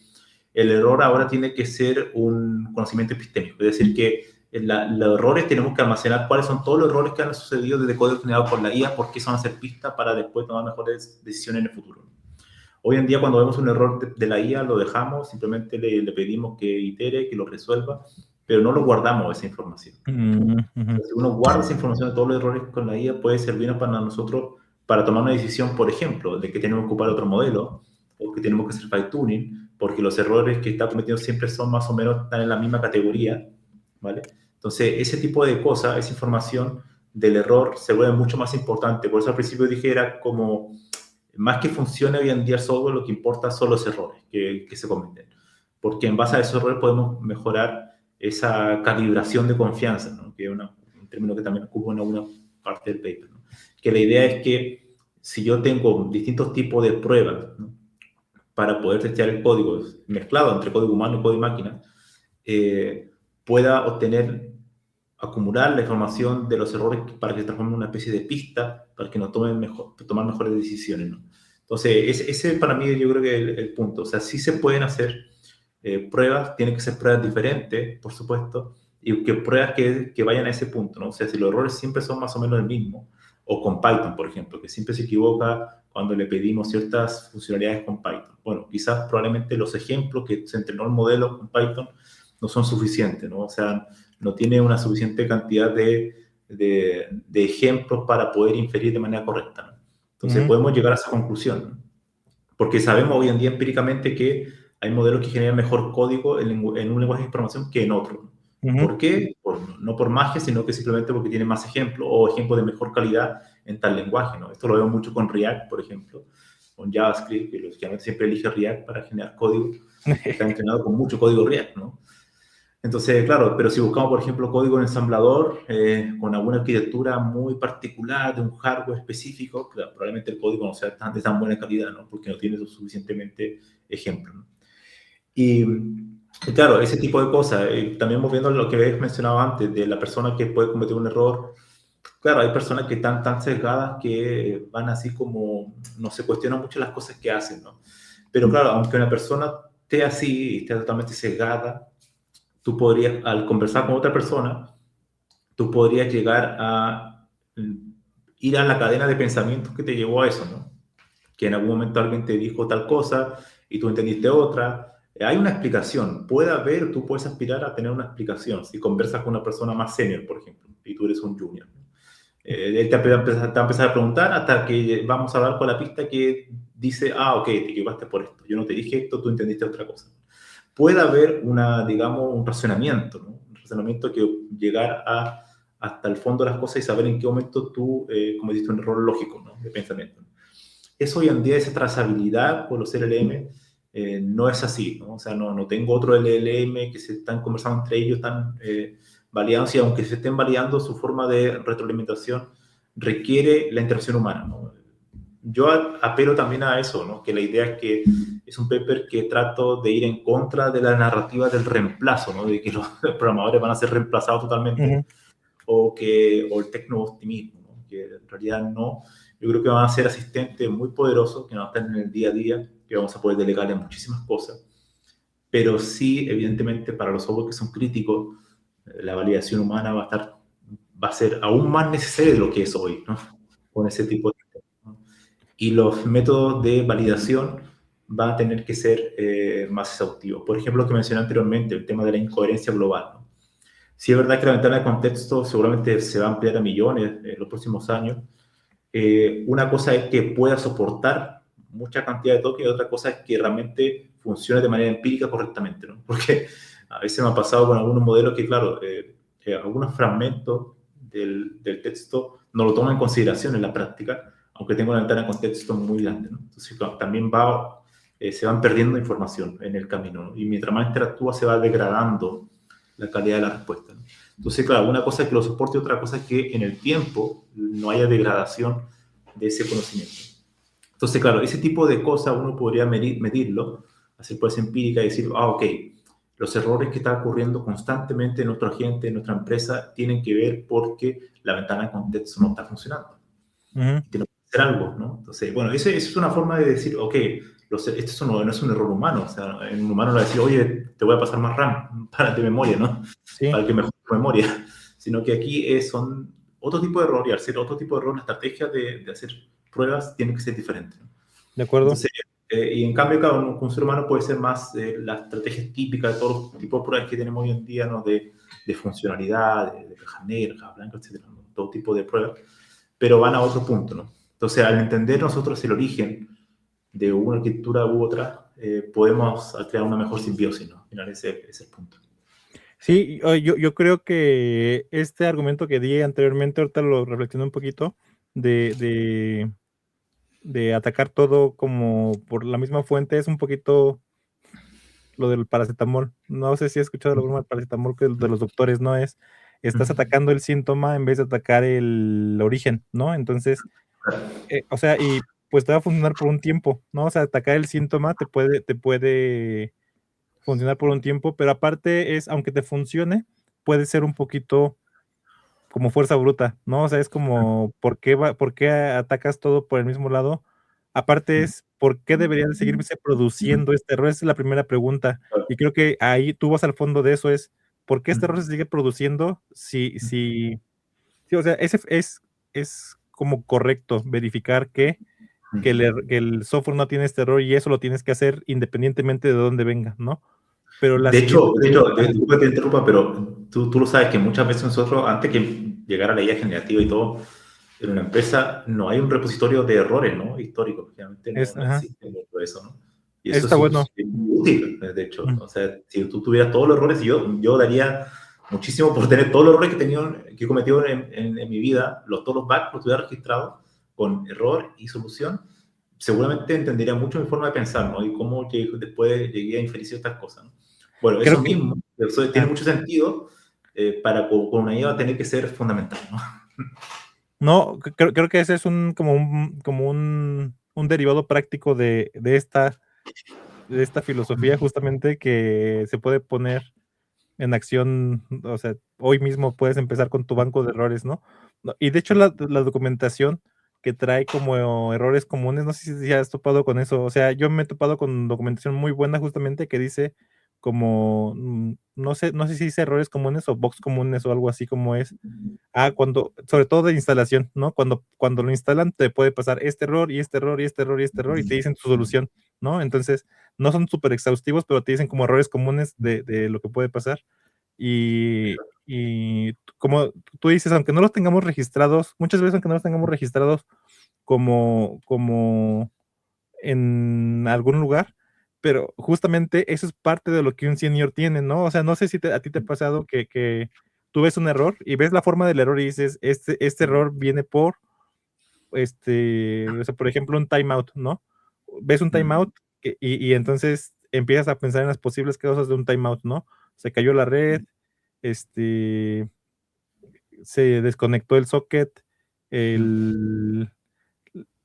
[SPEAKER 2] el error ahora tiene que ser un conocimiento epistémico, es decir, que los errores tenemos que almacenar cuáles son todos los errores que han sucedido desde código generado por la IA, porque eso van a ser pistas para después tomar mejores decisiones en el futuro. Hoy en día, cuando vemos un error de la IA, lo dejamos, simplemente le pedimos que itere, que lo resuelva, pero no lo guardamos esa información. Si uno guarda esa información de todos los errores con la IA, puede servirnos para nosotros para tomar una decisión, por ejemplo, de que tenemos que ocupar otro modelo o que tenemos que hacer fine-tuning, porque los errores que está cometiendo siempre son más o menos, están en la misma categoría, ¿vale? Entonces, ese tipo de cosas, esa información del error se vuelve mucho más importante. Por eso al principio dije, era como, más que funcione hoy en día el software, lo que importa son los errores que se cometen. Porque en base a esos errores podemos mejorar esa calibración de confianza, ¿no? Que es un término que también ocupo en alguna parte del paper, ¿no? Que la idea es que si yo tengo distintos tipos de pruebas, ¿no?, para poder testear el código mezclado entre código humano y código máquina, pueda acumular la información de los errores para que se transforme en una especie de pista para que nos tomar mejores decisiones, ¿no? Entonces, ese para mí yo creo que es el punto. O sea, sí se pueden hacer pruebas, tienen que ser pruebas diferentes, por supuesto, y que pruebas que vayan a ese punto, ¿no? O sea, si los errores siempre son más o menos el mismo, o con Python, por ejemplo, que siempre se equivoca cuando le pedimos ciertas funcionalidades con Python. Bueno, quizás probablemente los ejemplos que se entrenó el modelo con Python no son suficientes, ¿no? O sea, no tiene una suficiente cantidad de ejemplos para poder inferir de manera correcta, ¿no? Entonces podemos llegar a esa conclusión, ¿no? Porque sabemos hoy en día empíricamente que hay modelos que generan mejor código en un lenguaje de programación que en otro. ¿Por qué? No por magia, sino que simplemente porque tiene más ejemplos o ejemplos de mejor calidad en tal lenguaje, ¿no? Esto lo veo mucho con React, por ejemplo, con JavaScript, que lógicamente siempre elige React para generar código. Está entrenado con mucho código React, ¿no? Entonces, claro, pero si buscamos, por ejemplo, código en ensamblador con alguna arquitectura muy particular de un hardware específico, claro, probablemente el código no sea de tan buena calidad, ¿no? Porque no tiene suficientemente ejemplo, ¿no? Y claro, ese tipo de cosas. También moviendo lo que habéis mencionado antes, de la persona que puede cometer un error. Claro, hay personas que están tan sesgadas que van así como, no se cuestionan mucho las cosas que hacen, ¿no? Pero claro, aunque una persona esté así y esté totalmente sesgada, tú podrías, al conversar con otra persona, tú podrías llegar a ir a la cadena de pensamientos que te llevó a eso, ¿no? Que en algún momento alguien te dijo tal cosa y tú entendiste otra. Hay una explicación, tú puedes aspirar a tener una explicación si conversas con una persona más senior, por ejemplo, y tú eres un junior, ¿no? Él te va a empezar a preguntar hasta que vamos a dar con la pista que dice, ok, te equivocaste por esto, yo no te dije esto, tú entendiste otra cosa. Puede haber digamos, un razonamiento, ¿no? Un razonamiento que llegar hasta el fondo de las cosas y saber en qué momento tú cometiste un error lógico, ¿no?, de pensamiento. Eso hoy en día, esa trazabilidad por los LLM, no es así, ¿no? O sea, no tengo otro LLM que se están conversando entre ellos, están validando, y aunque se estén validando, su forma de retroalimentación requiere la interacción humana, ¿no? Yo apelo también a eso, ¿no? Que la idea es que es un paper que trato de ir en contra de la narrativa del reemplazo, ¿no? De que los programadores van a ser reemplazados totalmente, o el tecno-optimismo, ¿no? Que en realidad no. Yo creo que van a ser asistentes muy poderosos, que van a estar en el día a día, que vamos a poder delegarle muchísimas cosas. Pero sí, evidentemente, para los software que son críticos, la validación humana va a ser aún más necesaria de lo que es hoy, ¿no? Con ese tipo de... Y los métodos de validación van a tener que ser más exhaustivos. Por ejemplo, lo que mencioné anteriormente, el tema de la incoherencia global, ¿no? Sí es verdad que la ventana de contexto seguramente se va a ampliar a millones en los próximos años. Una cosa es que pueda soportar mucha cantidad de toques y otra cosa es que realmente funcione de manera empírica correctamente, ¿no? Porque a veces me ha pasado con algunos modelos que, claro, algunos fragmentos del texto no lo toman en consideración en la práctica, aunque tenga una ventana de contexto muy grande, ¿no? Entonces también se van perdiendo información en el camino, ¿no? Y mientras más interactúa se va degradando la calidad de la respuesta, ¿no? Entonces, claro, una cosa es que lo soporte, otra cosa es que en el tiempo no haya degradación de ese conocimiento. Entonces, claro, ese tipo de cosas uno podría medirlo, hacer pruebas empíricas y decir, ok, los errores que están ocurriendo constantemente en nuestro agente, en nuestra empresa, tienen que ver porque la ventana de contexto no está funcionando. Tiene que hacer algo, ¿no? Entonces, bueno, esa es una forma de decir, ok, esto no es un error humano. O sea, en un humano le va a decir, oye, te voy a pasar más RAM para de memoria, ¿no?
[SPEAKER 1] Sí,
[SPEAKER 2] Para que mejore tu memoria. Sino que aquí son otro tipo de error, y al ser otro tipo de error, la estrategia de hacer pruebas tiene que ser diferente, ¿no?
[SPEAKER 1] de acuerdo.
[SPEAKER 2] Entonces, y en cambio, cada uno, un ser humano puede ser más la estrategia típica de todos los tipos de pruebas que tenemos hoy en día, ¿no? De funcionalidad, de caja negra, caja blanca, etcétera, ¿no? Todo tipo de pruebas, pero van a otro punto, ¿no? Entonces, al entender nosotros el origen de una arquitectura u otra, podemos crear una mejor simbiosis, ¿no? Al final ese es el punto.
[SPEAKER 1] Sí, yo creo que este argumento que di anteriormente, ahorita lo reflexioné un poquito, de, de, de atacar todo como por la misma fuente, es un poquito lo del paracetamol. No sé si has escuchado la broma del paracetamol que de los doctores, ¿no? Estás atacando el síntoma en vez de atacar el origen, ¿no? Entonces, o sea, y pues te va a funcionar por un tiempo, ¿no? O sea, atacar el síntoma te puede funcionar por un tiempo, pero aparte aunque te funcione, puede ser un poquito como fuerza bruta, ¿no? O sea, es como, ¿por qué atacas todo por el mismo lado? Aparte ¿por qué debería de seguirse produciendo este error? Esa es la primera pregunta. Y creo que ahí tú vas al fondo de eso, ¿por qué este error se sigue produciendo sí, o sea, es como correcto verificar que el software no tiene este error y eso lo tienes que hacer independientemente de dónde venga, ¿no? Pero la siguiente pregunta,
[SPEAKER 2] Disculpa que te interrumpa, pero tú lo sabes que muchas veces nosotros, antes que llegara la IA generativa y todo, en una empresa no hay un repositorio de errores, ¿no? Históricos, realmente no
[SPEAKER 1] ajá,
[SPEAKER 2] existe mucho eso, ¿no? Y eso
[SPEAKER 1] está bueno.
[SPEAKER 2] es muy útil, de hecho.
[SPEAKER 1] Mm.
[SPEAKER 2] O sea, si tú tuvieras todos los errores, yo daría muchísimo por tener todos los errores que he tenido, que he cometido en mi vida, todos los bugs los tuviera registrados con error y solución, seguramente entendería mucho mi forma de pensar, ¿no? Y cómo después llegué a inferir ciertas cosas, ¿no? Bueno, eso
[SPEAKER 1] Creo que,
[SPEAKER 2] mismo, eso tiene
[SPEAKER 1] ah,
[SPEAKER 2] mucho sentido para con una IA tener que ser fundamental, ¿no?
[SPEAKER 1] no, creo que ese es como un derivado práctico de esta filosofía justamente que se puede poner en acción, o sea, hoy mismo puedes empezar con tu banco de errores, ¿no? Y de hecho la documentación que trae como errores comunes, no sé si ya has topado con eso, o sea, yo me he topado con documentación muy buena justamente que dice como, no sé si dice errores comunes o bugs comunes o algo así como es. Sobre todo de instalación, ¿no? Cuando lo instalan te puede pasar este error y este error y este error y este error y te dicen su solución, ¿no? Entonces, no son súper exhaustivos, pero te dicen como errores comunes de lo que puede pasar. Y como tú dices, aunque no los tengamos registrados, muchas veces aunque no los tengamos registrados como en algún lugar, pero justamente eso es parte de lo que un senior tiene, ¿no? O sea, no sé si a ti te ha pasado que tú ves un error y ves la forma del error y dices, este error viene o sea, por ejemplo, un timeout, ¿no? Ves un timeout y entonces empiezas a pensar en las posibles causas de un timeout, ¿no? Se cayó la red, este, se desconectó el socket, el,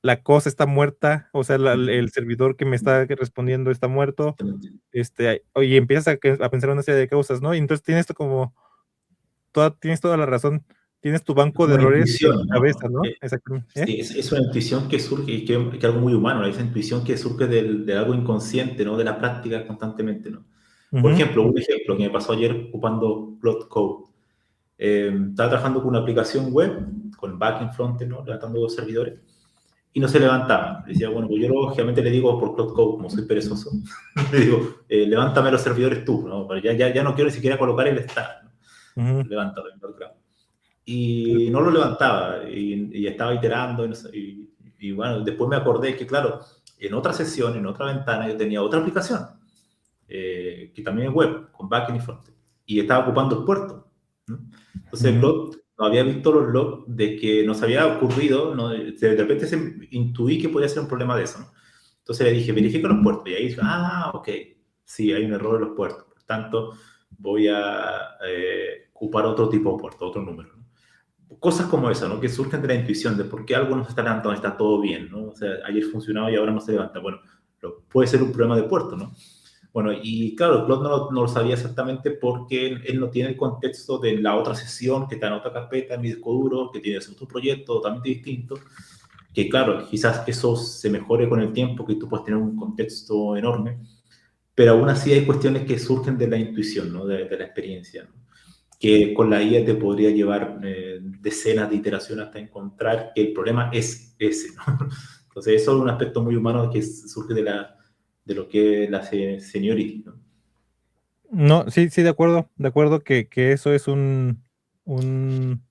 [SPEAKER 1] la cosa está muerta, o sea, el servidor que me está respondiendo está muerto, y empiezas a pensar en una serie de causas, ¿no? Y entonces tienes toda la razón, tienes tu
[SPEAKER 2] Es
[SPEAKER 1] banco de
[SPEAKER 2] como una
[SPEAKER 1] errores en
[SPEAKER 2] intuición,
[SPEAKER 1] tu cabeza,
[SPEAKER 2] ¿no?
[SPEAKER 1] ¿no? Exactamente.
[SPEAKER 2] Sí, es una intuición que surge, y que es algo muy humano, ¿no? Esa intuición que surge de algo inconsciente, ¿no? De la práctica constantemente, ¿no? Por
[SPEAKER 1] Ujú.
[SPEAKER 2] ejemplo, un ejemplo que me pasó ayer ocupando Cloud Code. Estaba trabajando con una aplicación web, con backend, frontend, ¿no? Levantando dos servidores, y no se levantaba. Decía, bueno, pues yo lógicamente le digo por Cloud Code, como soy perezoso, le digo, levántame los servidores tú, ¿no? Pero ya no quiero ni siquiera colocar el start, ¿no?
[SPEAKER 1] Ujú.
[SPEAKER 2] Levántalo, y no lo levantaba y estaba iterando y, no sé, y bueno, después me acordé que, claro, en otra sesión, en otra ventana, yo tenía otra aplicación que también es web, con backend y frontend, y estaba ocupando el puerto, ¿no? Entonces,
[SPEAKER 1] Ujú.
[SPEAKER 2] no había visto los logs de que nos había ocurrido, ¿no? De repente intuí que podía ser un problema de eso, ¿no? Entonces le dije, verifica los puertos, y ahí dije, ok, sí, hay un error en los puertos, por tanto, voy a ocupar otro tipo de puerto, otro número, ¿no? Cosas como esa, ¿no? Que surgen de la intuición de por qué algo no se está levantando, está todo bien, ¿no? O sea, ayer funcionaba y ahora no se levanta. Bueno, puede ser un problema de puerto, ¿no? Bueno, y claro, Claude no lo sabía exactamente porque él no tiene el contexto de la otra sesión que está en otra carpeta en mi disco duro, que tiene otro proyecto totalmente distinto, que claro, quizás eso se mejore con el tiempo, que tú puedes tener un contexto enorme, pero aún así hay cuestiones que surgen de la intuición, ¿no? De la experiencia, ¿no? Que con la IA te podría llevar decenas de iteraciones hasta encontrar que el problema es ese, ¿no? Entonces eso es un aspecto muy humano que surge de lo que es la seniority, ¿no?
[SPEAKER 1] No, sí, sí, de acuerdo que eso es un, una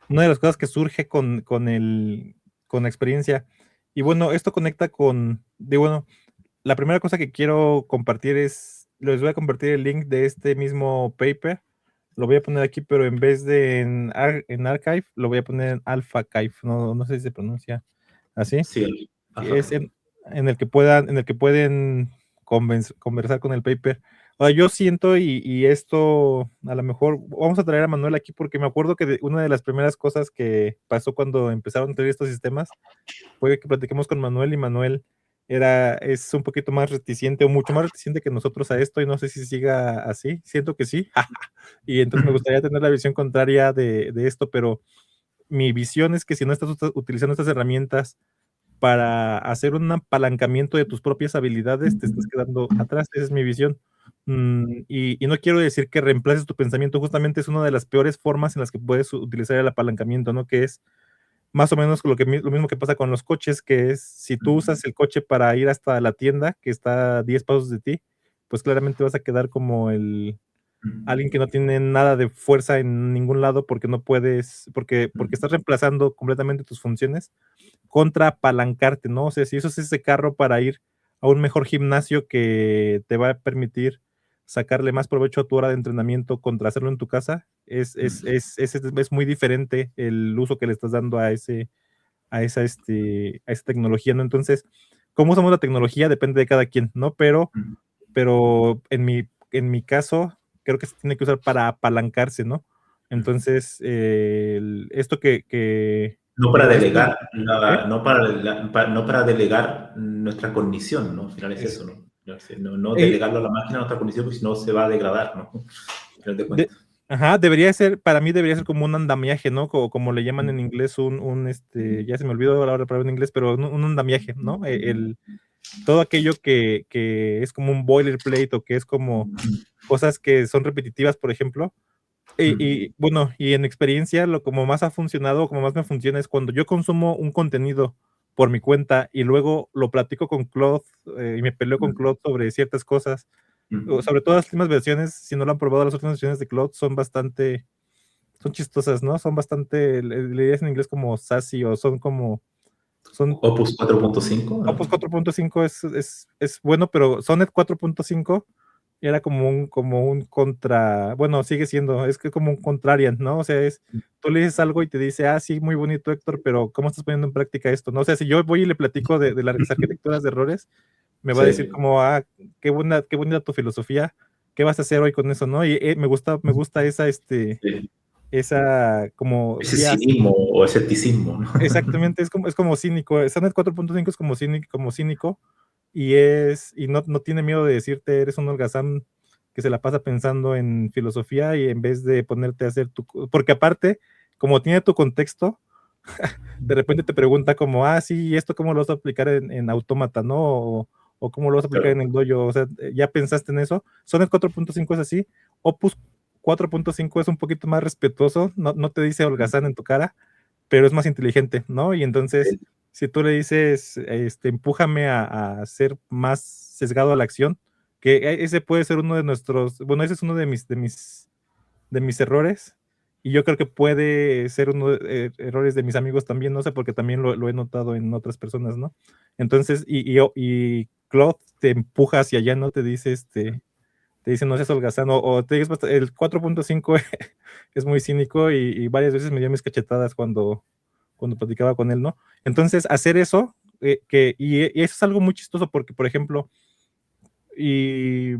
[SPEAKER 1] de las cosas que surge con la experiencia. Y bueno, esto conecta bueno, la primera cosa que quiero compartir les voy a compartir el link de este mismo paper. Lo voy a poner aquí, pero en vez de en Archive, lo voy a poner en AlphaCive. No sé si se pronuncia así.
[SPEAKER 2] Sí,
[SPEAKER 1] Es en el que pueden conversar con el paper. Ahora, yo siento, y esto a lo mejor vamos a traer a Manuel aquí porque me acuerdo que una de las primeras cosas que pasó cuando empezaron a tener estos sistemas fue que platiquemos con Manuel y Manuel es un poquito más reticente o mucho más reticente que nosotros a esto y no sé si siga así, siento que sí. Y entonces me gustaría tener la visión contraria de esto, pero mi visión es que si no estás utilizando estas herramientas para hacer un apalancamiento de tus propias habilidades, te estás quedando atrás. Esa es mi visión. Y no quiero decir que reemplaces tu pensamiento, justamente es una de las peores formas en las que puedes utilizar el apalancamiento, ¿no? Que es más o menos lo mismo que pasa con los coches, que es si tú usas el coche para ir hasta la tienda, que está a 10 pasos de ti, pues claramente vas a quedar como alguien que no tiene nada de fuerza en ningún lado porque no puedes, porque estás reemplazando completamente tus funciones contra apalancarte, ¿no? O sea, si eso es ese carro para ir a un mejor gimnasio que te va a permitir sacarle más provecho a tu hora de entrenamiento contra hacerlo en tu casa, es muy diferente el uso que le estás dando a esa tecnología, ¿no? Entonces, cómo usamos la tecnología depende de cada quien, ¿no? Pero en mi caso, creo que se tiene que usar para apalancarse, ¿no? Entonces, esto
[SPEAKER 2] no
[SPEAKER 1] que
[SPEAKER 2] para
[SPEAKER 1] muestra,
[SPEAKER 2] delegar,
[SPEAKER 1] ¿eh?
[SPEAKER 2] no para delegar nuestra cognición, ¿no? Al final es
[SPEAKER 1] Es-
[SPEAKER 2] eso, ¿no? No
[SPEAKER 1] eh,
[SPEAKER 2] delegarlo a la máquina, nuestra cognición, porque si no se va a degradar, ¿no? Al final de
[SPEAKER 1] de-
[SPEAKER 2] cuentas.
[SPEAKER 1] ajá, para mí debería ser como un andamiaje, ¿no? Como le llaman en inglés, ya se me olvidó la palabra en inglés, pero un andamiaje, ¿no? Todo aquello que es como un boilerplate o que es como cosas que son repetitivas, por ejemplo. Bueno, y en experiencia, lo como más ha funcionado, como más me funciona, es cuando yo consumo un contenido por mi cuenta y luego lo platico con Claude y me peleo con Claude sobre ciertas cosas. Sobre todo las últimas versiones, si no lo han probado, las últimas versiones de Claude son chistosas, ¿no? Son bastante, le dirías en inglés como sassy o son
[SPEAKER 2] Opus 4.5, ¿no?
[SPEAKER 1] Opus 4.5 es bueno, pero Sonnet 4.5 era como un contra, bueno, sigue siendo, es que como un contrarian, ¿no? O sea, tú le dices algo y te dice, sí, muy bonito, Héctor, pero ¿cómo estás poniendo en práctica esto? ¿No? O sea, si yo voy y le platico de las arquitecturas de errores, me va a decir
[SPEAKER 2] Sí.
[SPEAKER 1] como, qué bonita tu filosofía, ¿qué vas a hacer hoy con eso, no? Y me gusta
[SPEAKER 2] Sí.
[SPEAKER 1] esa como,
[SPEAKER 2] Ese cinismo o escepticismo, ¿no?
[SPEAKER 1] exactamente, es como cínico. Sonnet 4.5 es como cínico y no tiene miedo de decirte, eres un holgazán que se la pasa pensando en filosofía y en vez de ponerte a hacer porque aparte, como tiene tu contexto, de repente te pregunta como, sí, ¿y esto cómo lo vas a aplicar en Autómata, no? O cómo lo vas a aplicar en
[SPEAKER 2] Claro.
[SPEAKER 1] el dojo, o sea, ¿ya pensaste en eso? Sonnet 4.5 es así, Opus 4.5 es un poquito más respetuoso, no te dice holgazán en tu cara, pero es más inteligente, ¿no? Y entonces, si tú le dices, empújame a ser más sesgado a la acción, que ese puede ser uno de bueno, ese es uno de mis errores, y yo creo que puede ser uno de errores de mis amigos también, no sé, porque también lo he notado en otras personas, ¿no? Entonces, y Claude te empuja hacia allá, ¿no? Te dice no seas holgazán, o te dices, el 4.5 es muy cínico y varias veces me dio mis cachetadas cuando platicaba con él, ¿no? Entonces, hacer eso, y eso es algo muy chistoso porque, por ejemplo, y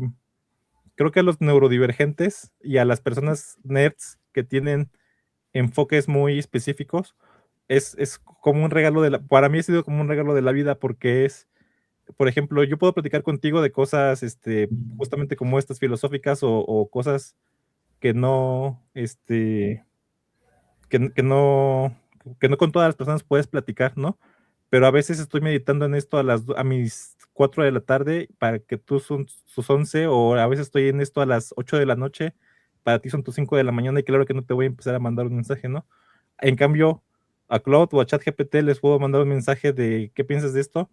[SPEAKER 1] creo que a los neurodivergentes y a las personas nerds que tienen enfoques muy específicos, es como un regalo para mí ha sido como un regalo de la vida porque por ejemplo, yo puedo platicar contigo de cosas, justamente como estas filosóficas o cosas que no, que no con todas las personas puedes platicar, ¿no? Pero a veces estoy meditando en esto a mis 4 de la tarde, para que tú son sus 11, o a veces estoy en esto a las 8 de la noche, para ti son tus 5 de la mañana, y claro que no te voy a empezar a mandar un mensaje, ¿no? En cambio, a Claude o a ChatGPT les puedo mandar un mensaje de ¿qué piensas de esto?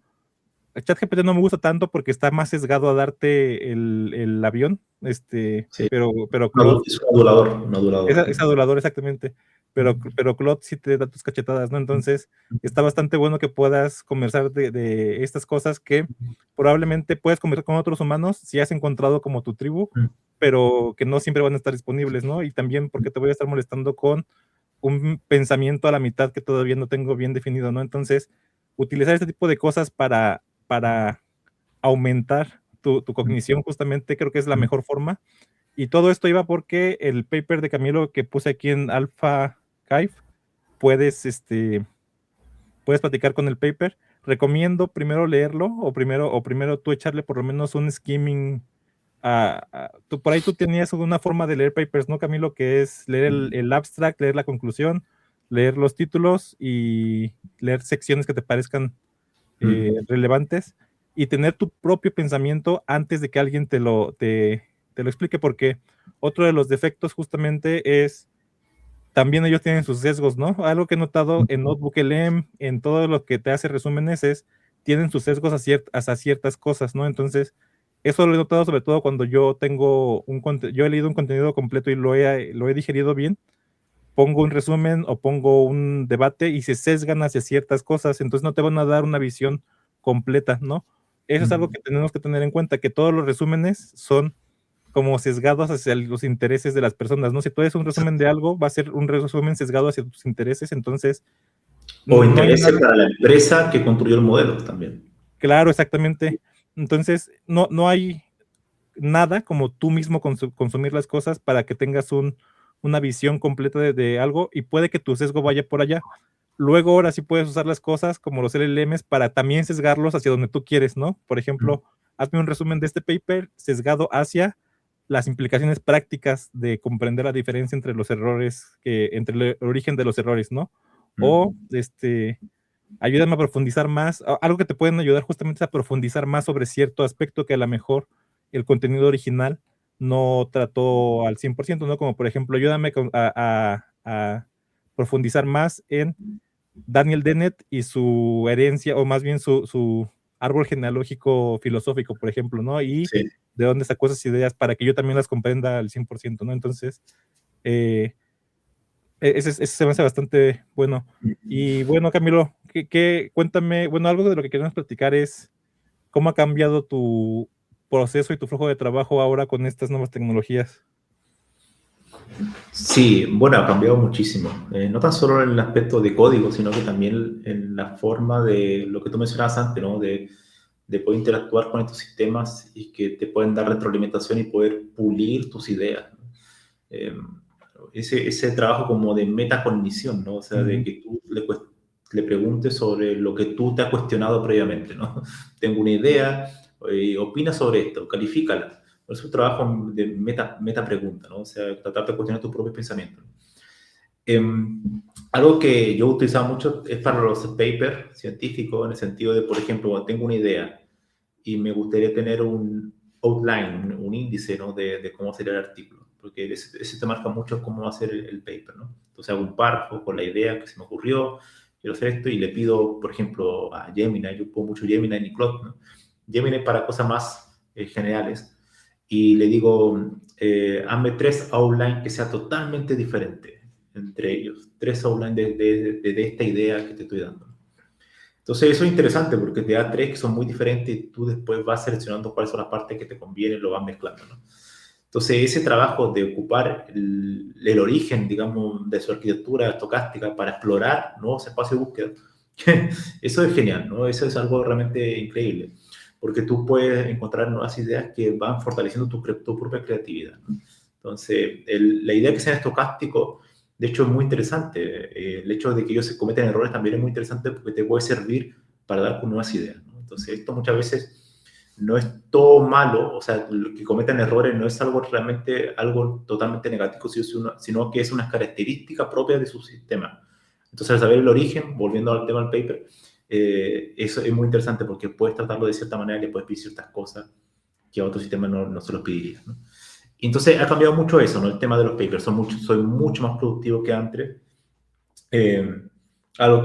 [SPEAKER 1] A ChatGPT no me gusta tanto porque está más sesgado a darte el avión,
[SPEAKER 2] Sí,
[SPEAKER 1] pero Claude
[SPEAKER 2] es un adulador, un adulador.
[SPEAKER 1] es adulador, exactamente, pero Claude sí te da tus cachetadas, ¿no? Entonces, está bastante bueno que puedas conversar de estas cosas que probablemente puedes conversar con otros humanos si has encontrado como tu tribu, pero que no siempre van a estar disponibles, ¿no? Y también porque te voy a estar molestando con un pensamiento a la mitad que todavía no tengo bien definido, ¿no? Entonces, utilizar este tipo de cosas para aumentar tu cognición, justamente creo que es la mejor forma. Y todo esto iba porque el paper de Camilo que puse aquí en Alpha Cave, puedes, puedes platicar con el paper. Recomiendo primero leerlo o primero tú echarle por lo menos un skimming. Por ahí tú tenías una forma de leer papers, ¿no, Camilo? Que es leer el abstract, leer la conclusión, leer los títulos y leer secciones que te parezcan relevantes y tener tu propio pensamiento antes de que alguien te lo explique, porque otro de los defectos justamente es, también ellos tienen sus sesgos, ¿no? Algo que he notado en NotebookLM, en todo lo que te hace resúmenes, es, tienen sus sesgos hacia ciertas cosas, ¿no? Entonces, eso lo he notado sobre todo cuando yo tengo yo he leído un contenido completo y lo he digerido bien, pongo un resumen o pongo un debate y se sesgan hacia ciertas cosas, entonces no te van a dar una visión completa, ¿no? Eso es algo que tenemos que tener en cuenta, que todos los resúmenes son como sesgados hacia los intereses de las personas, ¿no? Si tú eres un resumen de algo, va a ser un resumen sesgado hacia tus intereses, entonces
[SPEAKER 2] O
[SPEAKER 1] no hay
[SPEAKER 2] intereses
[SPEAKER 1] nada.
[SPEAKER 2] para la empresa que construyó el modelo también.
[SPEAKER 1] Claro, exactamente. Entonces, no hay nada como tú mismo consumir las cosas para que tengas una visión completa de algo, y puede que tu sesgo vaya por allá. Luego ahora sí puedes usar las cosas como los LLMs para también sesgarlos hacia donde tú quieres, ¿no? Por ejemplo, hazme un resumen de este paper sesgado hacia las implicaciones prácticas de comprender la diferencia entre los errores, entre el origen de los errores, ¿no? O ayúdame a profundizar más, algo que te pueden ayudar justamente es a profundizar más sobre cierto aspecto que a lo mejor el contenido original no trató al 100%, ¿no? Como por ejemplo, ayúdame a profundizar más en Daniel Dennett y su herencia, o más bien su árbol genealógico filosófico, por ejemplo, ¿no? Y
[SPEAKER 2] Sí.
[SPEAKER 1] de dónde sacó esas ideas para que yo también las comprenda al 100%, ¿no? Entonces, ese se me hace bastante bueno. Y bueno, Camilo, cuéntame, bueno, algo de lo que queremos platicar es cómo ha cambiado tu proceso y tu flujo de trabajo ahora con estas nuevas tecnologías.
[SPEAKER 2] Sí, bueno, ha cambiado muchísimo. No tan solo en el aspecto de código, sino que también en la forma de lo que tú mencionabas antes, ¿no? De poder interactuar con estos sistemas y que te pueden dar retroalimentación y poder pulir tus ideas, ¿no? Eh, ese trabajo como de metacognición, ¿no? O sea, de que tú le preguntes sobre lo que tú te has cuestionado previamente, ¿no? Tengo una idea, opina sobre esto, califícala. Es un trabajo de meta pregunta, ¿no? O sea, tratar de cuestionar tus propios pensamientos. Algo que yo he utilizado mucho es para los papers científicos, en el sentido de, por ejemplo, cuando tengo una idea y me gustaría tener un outline, un índice, ¿no? de cómo sería el artículo, porque ese te marca mucho cómo va a ser el paper, ¿no? Entonces hago un párrafo con la idea que se me ocurrió, quiero hacer esto, y le pido, por ejemplo, a Gemini, yo pongo mucho Gemini y Claude, ¿no? Gemini para cosas más generales, y le digo, hazme 3 outlines que sea totalmente diferente entre ellos, 3 outlines de esta idea que te estoy dando. Entonces eso es interesante porque te da 3 que son muy diferentes y tú después vas seleccionando cuáles son las partes que te convienen y lo vas mezclando, ¿no? Entonces ese trabajo de ocupar el origen, digamos, de su arquitectura estocástica para explorar nuevos espacios de búsqueda, eso es genial, ¿no? Eso es algo realmente increíble, porque tú puedes encontrar nuevas ideas que van fortaleciendo tu propia creatividad, ¿no? Entonces, la idea que sea estocástico, de hecho, es muy interesante. El hecho de que ellos se cometen errores también es muy interesante porque te puede servir para dar con nuevas ideas, ¿no? Entonces, esto muchas veces no es todo malo, o sea, que cometen errores no es algo realmente, algo totalmente negativo, sino que es una característica propia de su sistema. Entonces, al saber el origen, volviendo al tema del paper, Eso es muy interesante porque puedes tratarlo de cierta manera y le puedes pedir ciertas cosas que a otro sistema no se los pediría, ¿no? Y entonces ha cambiado mucho eso, ¿no? El tema de los papers. Soy mucho más productivo que antes. Eh, algo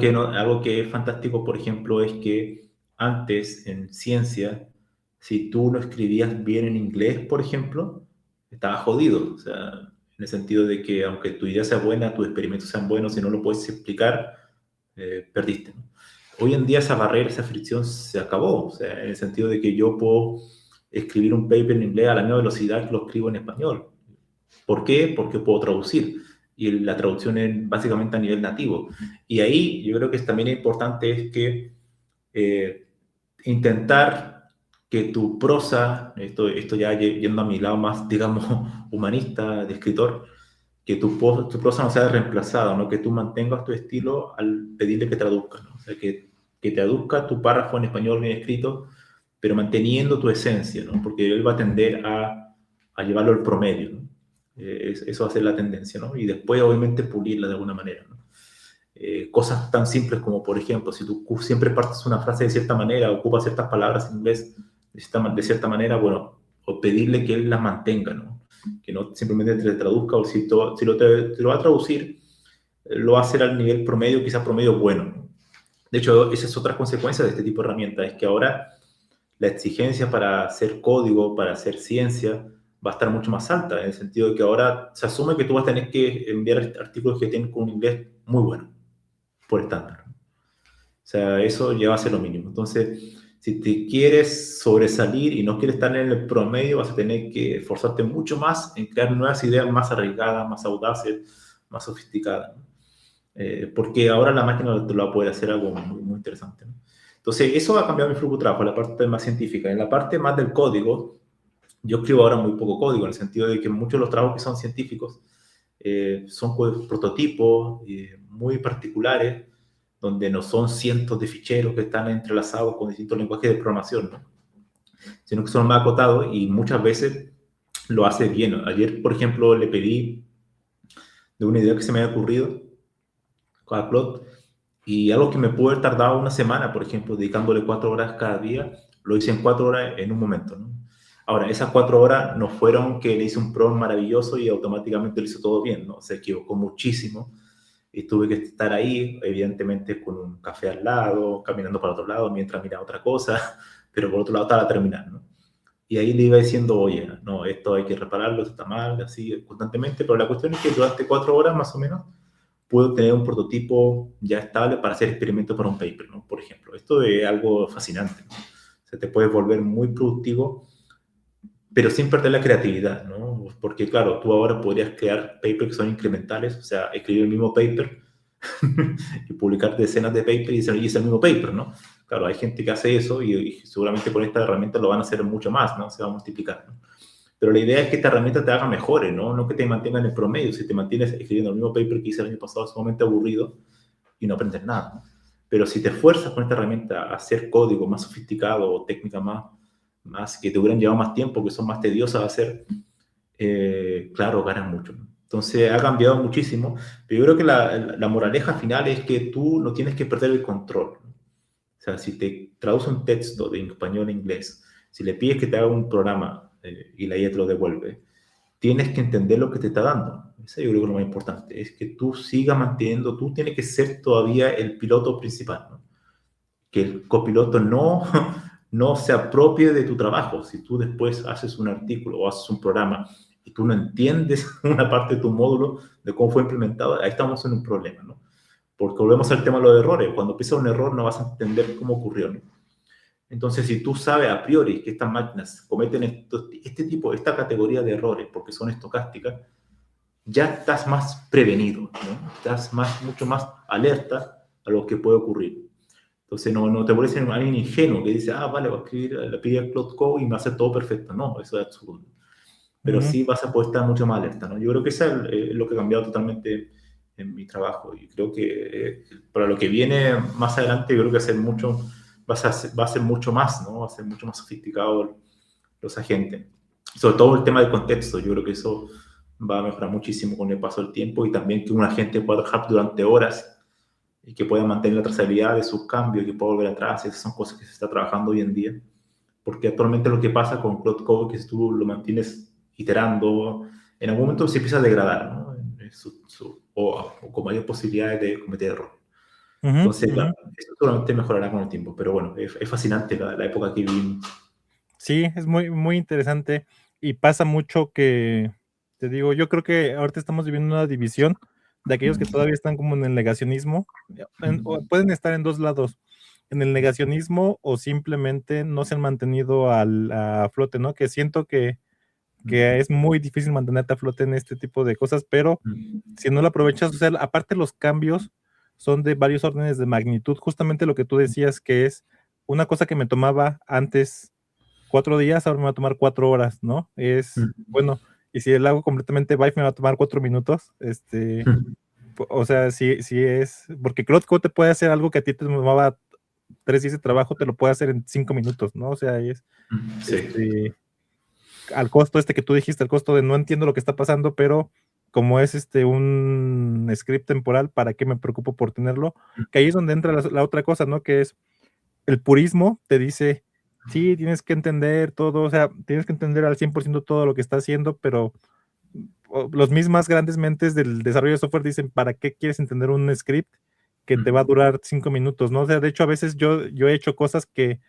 [SPEAKER 2] que es fantástico, por ejemplo, es que antes en ciencia, si tú no escribías bien en inglés, por ejemplo, estabas jodido. O sea, en el sentido de que aunque tu idea sea buena, tus experimentos sean buenos, si no lo puedes explicar, perdiste, ¿no? Hoy en día esa barrera, esa fricción se acabó. O sea, en el sentido de que yo puedo escribir un paper en inglés a la misma velocidad que lo escribo en español. ¿Por qué? Porque puedo traducir y la traducción es básicamente a nivel nativo. Y ahí yo creo que también es importante es que intentar que tu prosa, esto ya yendo a mi lado más, digamos, humanista, de escritor, que tu prosa no sea reemplazada, ¿no? Que tú mantengas tu estilo al pedirle que traduzca, ¿no? O sea, que traduzca tu párrafo en español bien escrito, pero manteniendo tu esencia, ¿no? Porque él va a tender a llevarlo al promedio, ¿no? Eso va a ser la tendencia, ¿no? Y después, obviamente, pulirla de alguna manera, ¿no? Cosas tan simples como, por ejemplo, si tú siempre partes una frase de cierta manera, ocupas ciertas palabras en inglés de cierta manera, bueno, o pedirle que él las mantenga, ¿no? Que no simplemente te traduzca, o si te lo va a traducir, lo va a hacer al nivel promedio, quizás promedio bueno, ¿no? De hecho, esa es otra consecuencia de este tipo de herramientas, es que ahora la exigencia para hacer código, para hacer ciencia, va a estar mucho más alta, en el sentido de que ahora se asume que tú vas a tener que enviar artículos que tienen con un inglés muy bueno, por estándar. O sea, eso ya va a ser lo mínimo. Entonces, si te quieres sobresalir y no quieres estar en el promedio, vas a tener que esforzarte mucho más en crear nuevas ideas más arriesgadas, más audaces, más sofisticadas, ¿no? Porque ahora la máquina te lo va a poder hacer algo muy, muy interesante, ¿no? Entonces, eso ha cambiado mi flujo de trabajo, la parte más científica. En la parte más del código, yo escribo ahora muy poco código, en el sentido de que muchos de los trabajos que son científicos son prototipos muy particulares, donde no son cientos de ficheros que están entrelazados con distintos lenguajes de programación, ¿no? Sino que son más acotados y muchas veces lo hace bien. Ayer, por ejemplo, le pedí de una idea que se me había ocurrido a Claude y algo que me pudo haber tardado una semana, por ejemplo, dedicándole 4 horas cada día, lo hice en 4 horas en un momento, ¿no? Ahora, esas 4 horas no fueron que le hice un prompt maravilloso y automáticamente lo hizo todo bien, ¿no? Se equivocó muchísimo y tuve que estar ahí, evidentemente con un café al lado, caminando para otro lado mientras miraba otra cosa, pero por otro lado estaba terminando, ¿no? Y ahí le iba diciendo, oye, no, esto hay que repararlo, esto está mal, así constantemente, pero la cuestión es que durante 4 horas más o menos puedo tener un prototipo ya estable para hacer experimentos para un paper, ¿no? Por ejemplo, esto es algo fascinante, ¿no? O sea, te puedes volver muy productivo, pero sin perder la creatividad, ¿no? Porque claro, tú ahora podrías crear papers que son incrementales, o sea, escribir el mismo paper y publicar decenas de papers y es el mismo paper, ¿no? Claro, hay gente que hace eso y seguramente con esta herramienta lo van a hacer mucho más, ¿no? Se va a multiplicar, ¿no? Pero la idea es que esta herramienta te haga mejores, ¿no? No que te mantenga en el promedio. Si te mantienes escribiendo el mismo paper que hice el año pasado, es sumamente aburrido y no aprendes nada, ¿no? Pero si te esfuerzas con esta herramienta a hacer código más sofisticado o técnicas más que te hubieran llevado más tiempo, que son más tediosas de hacer, claro, ganas mucho, ¿no? Entonces ha cambiado muchísimo, pero yo creo que la moraleja final es que tú no tienes que perder el control, ¿no? O sea, si te traduce un texto de español a inglés, si le pides que te haga un programa y la IA te lo devuelve, tienes que entender lo que te está dando. Eso yo creo que es lo más importante, es que tú sigas manteniendo, tú tienes que ser todavía el piloto principal, ¿no? Que el copiloto no, no se apropie de tu trabajo. Si tú después haces un artículo o haces un programa y tú no entiendes una parte de tu módulo de cómo fue implementado, ahí estamos en un problema, ¿no? Porque volvemos al tema de los errores. Cuando empieza un error no vas a entender cómo ocurrió, ¿no? Entonces, si tú sabes a priori que estas máquinas cometen esta categoría de errores porque son estocásticas, ya estás más prevenido, ¿no? Estás mucho más alerta a lo que puede ocurrir. Entonces, no te vuelves alguien ingenuo que dice, vale, voy a escribir, le pido a Cloud Code y me hace todo perfecto. No, eso es absurdo. Pero sí vas a poder estar mucho más alerta, ¿no? Yo creo que eso es lo que ha cambiado totalmente en mi trabajo. Y creo que para lo que viene más adelante, yo creo que va a ser mucho más, ¿no? Va a ser mucho más sofisticado los agentes. Sobre todo el tema del contexto. Yo creo que eso va a mejorar muchísimo con el paso del tiempo y también que un agente pueda trabajar durante horas y que pueda mantener la trazabilidad de sus cambios, que pueda volver atrás. Esas son cosas que se está trabajando hoy en día. Porque actualmente lo que pasa con Cloud Code, que si tú lo mantienes iterando, en algún momento se empieza a degradar, ¿no? O con mayores posibilidades de cometer errores.
[SPEAKER 1] Ujú,
[SPEAKER 2] Entonces,
[SPEAKER 1] ujú.
[SPEAKER 2] claro, eso seguramente mejorará con el tiempo, pero bueno, es fascinante la época que vivimos.
[SPEAKER 1] Sí, es muy, muy interesante y pasa mucho que, te digo, yo creo que ahorita estamos viviendo una división de aquellos que todavía están como en el negacionismo, o pueden estar en dos lados, en el negacionismo o simplemente no se han mantenido a flote, ¿no? Que siento que es muy difícil mantenerte a flote en este tipo de cosas, pero si no lo aprovechas, o sea, aparte los cambios son de varios órdenes de magnitud, justamente lo que tú decías que es una cosa que me tomaba antes 4 días, ahora me va a tomar 4 horas, ¿no? Es, bueno, y si el hago completamente Vive me va a tomar 4 minutos, o sea, sí es, porque Cloud Code te puede hacer algo que a ti te tomaba 3 días de trabajo, te lo puede hacer en 5 minutos, ¿no? O sea, es,
[SPEAKER 2] Sí.
[SPEAKER 1] este, al costo que tú dijiste, al costo de no entiendo lo que está pasando, pero como es un script temporal, ¿para qué me preocupo por tenerlo? Que ahí es donde entra la otra cosa, ¿no? Que es el purismo, te dice, sí, tienes que entender todo, o sea, tienes que entender al 100% todo lo que está haciendo, pero los mismas grandes mentes del desarrollo de software dicen, ¿para qué quieres entender un script que te va a durar 5 minutos, ¿no? O sea, de hecho, a veces yo he hecho cosas que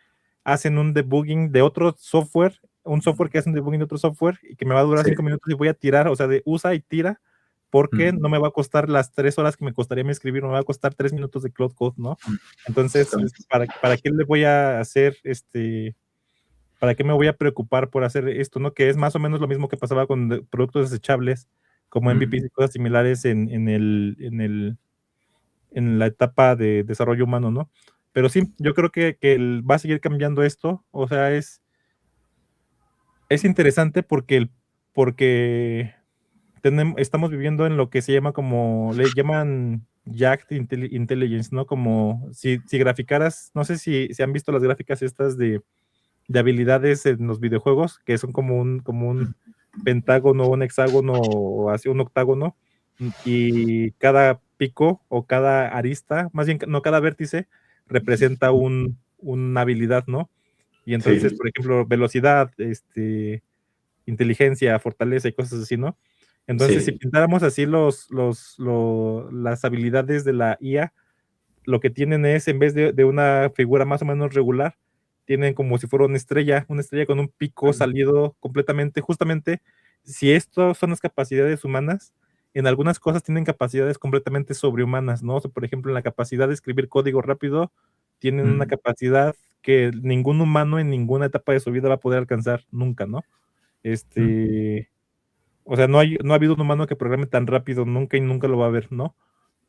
[SPEAKER 1] hacen un debugging de otro software, un software que hace un debugging de otro software y que me va a durar
[SPEAKER 2] Sí.
[SPEAKER 1] 5 minutos y voy a tirar, o sea, de usa y tira, porque no me va a costar las 3 horas que me costaría escribir, me va a costar 3 minutos de Cloud Code, ¿no? Entonces,
[SPEAKER 2] Exactamente.
[SPEAKER 1] ¿para qué le voy a hacer ¿para qué me voy a preocupar por hacer esto, no? Que es más o menos lo mismo que pasaba con productos desechables como MVPs y cosas similares en la etapa de desarrollo humano, ¿no? Pero sí, yo creo que va a seguir cambiando esto, o sea, es interesante porque estamos viviendo en lo que se llama le llaman Jacked Intelligence, ¿no? Como si graficaras, no sé si han visto las gráficas estas de habilidades en los videojuegos, que son como un pentágono, un hexágono o así un octágono, y cada pico o cada arista, más bien no cada vértice, representa una habilidad, ¿no? Y entonces,
[SPEAKER 2] Sí.
[SPEAKER 1] por ejemplo, velocidad, inteligencia, fortaleza y cosas así, ¿no? Entonces, si
[SPEAKER 2] Sí.
[SPEAKER 1] pintáramos así las habilidades de la IA, lo que tienen es, en vez de una figura más o menos regular, tienen como si fuera una estrella con un pico salido completamente, justamente, si esto son las capacidades humanas, en algunas cosas tienen capacidades completamente sobrehumanas, ¿no? O sea, por ejemplo, en la capacidad de escribir código rápido, tienen una capacidad que ningún humano en ninguna etapa de su vida va a poder alcanzar nunca, ¿no? O sea, no ha habido un humano que programe tan rápido nunca y nunca lo va a haber, ¿no?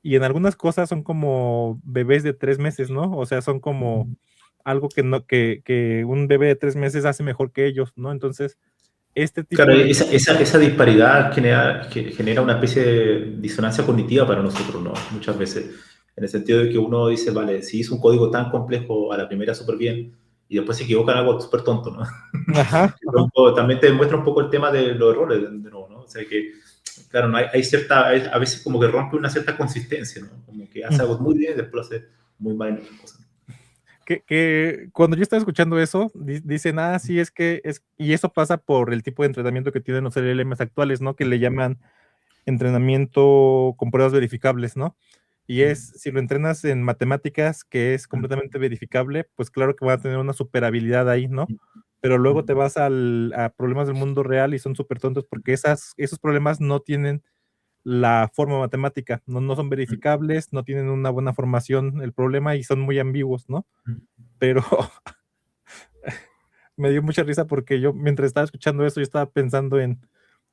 [SPEAKER 1] Y en algunas cosas son como bebés de 3 meses, ¿no? O sea, son como algo que un bebé de 3 meses hace mejor que ellos, ¿no? Entonces, este
[SPEAKER 2] Claro,
[SPEAKER 1] tipo de cosas.
[SPEAKER 2] esa disparidad genera una especie de disonancia cognitiva para nosotros, ¿no? Muchas veces. En el sentido de que uno dice, vale, si hizo un código tan complejo a la primera súper bien y después se equivoca en algo súper tonto, ¿no?
[SPEAKER 1] Ajá, ajá.
[SPEAKER 2] También te demuestra un poco el tema de los errores, de nuevo, ¿no? O sea que, claro, no a veces como que rompe una cierta consistencia, ¿no? Como que hace algo muy bien y después lo hace muy mal en otras cosas.
[SPEAKER 1] Que cuando yo estaba escuchando eso, dicen, sí, y eso pasa por el tipo de entrenamiento que tienen los LLMs actuales, ¿no? Que le llaman entrenamiento con pruebas verificables, ¿no? Y si lo entrenas en matemáticas, que es completamente verificable, pues claro que van a tener una super habilidad ahí, ¿no? Pero luego te vas a problemas del mundo real y son súper tontos porque esos problemas no tienen la forma matemática, no son verificables, no tienen una buena formación el problema y son muy ambiguos, ¿no? Pero me dio mucha risa porque yo, mientras estaba escuchando eso, yo estaba pensando en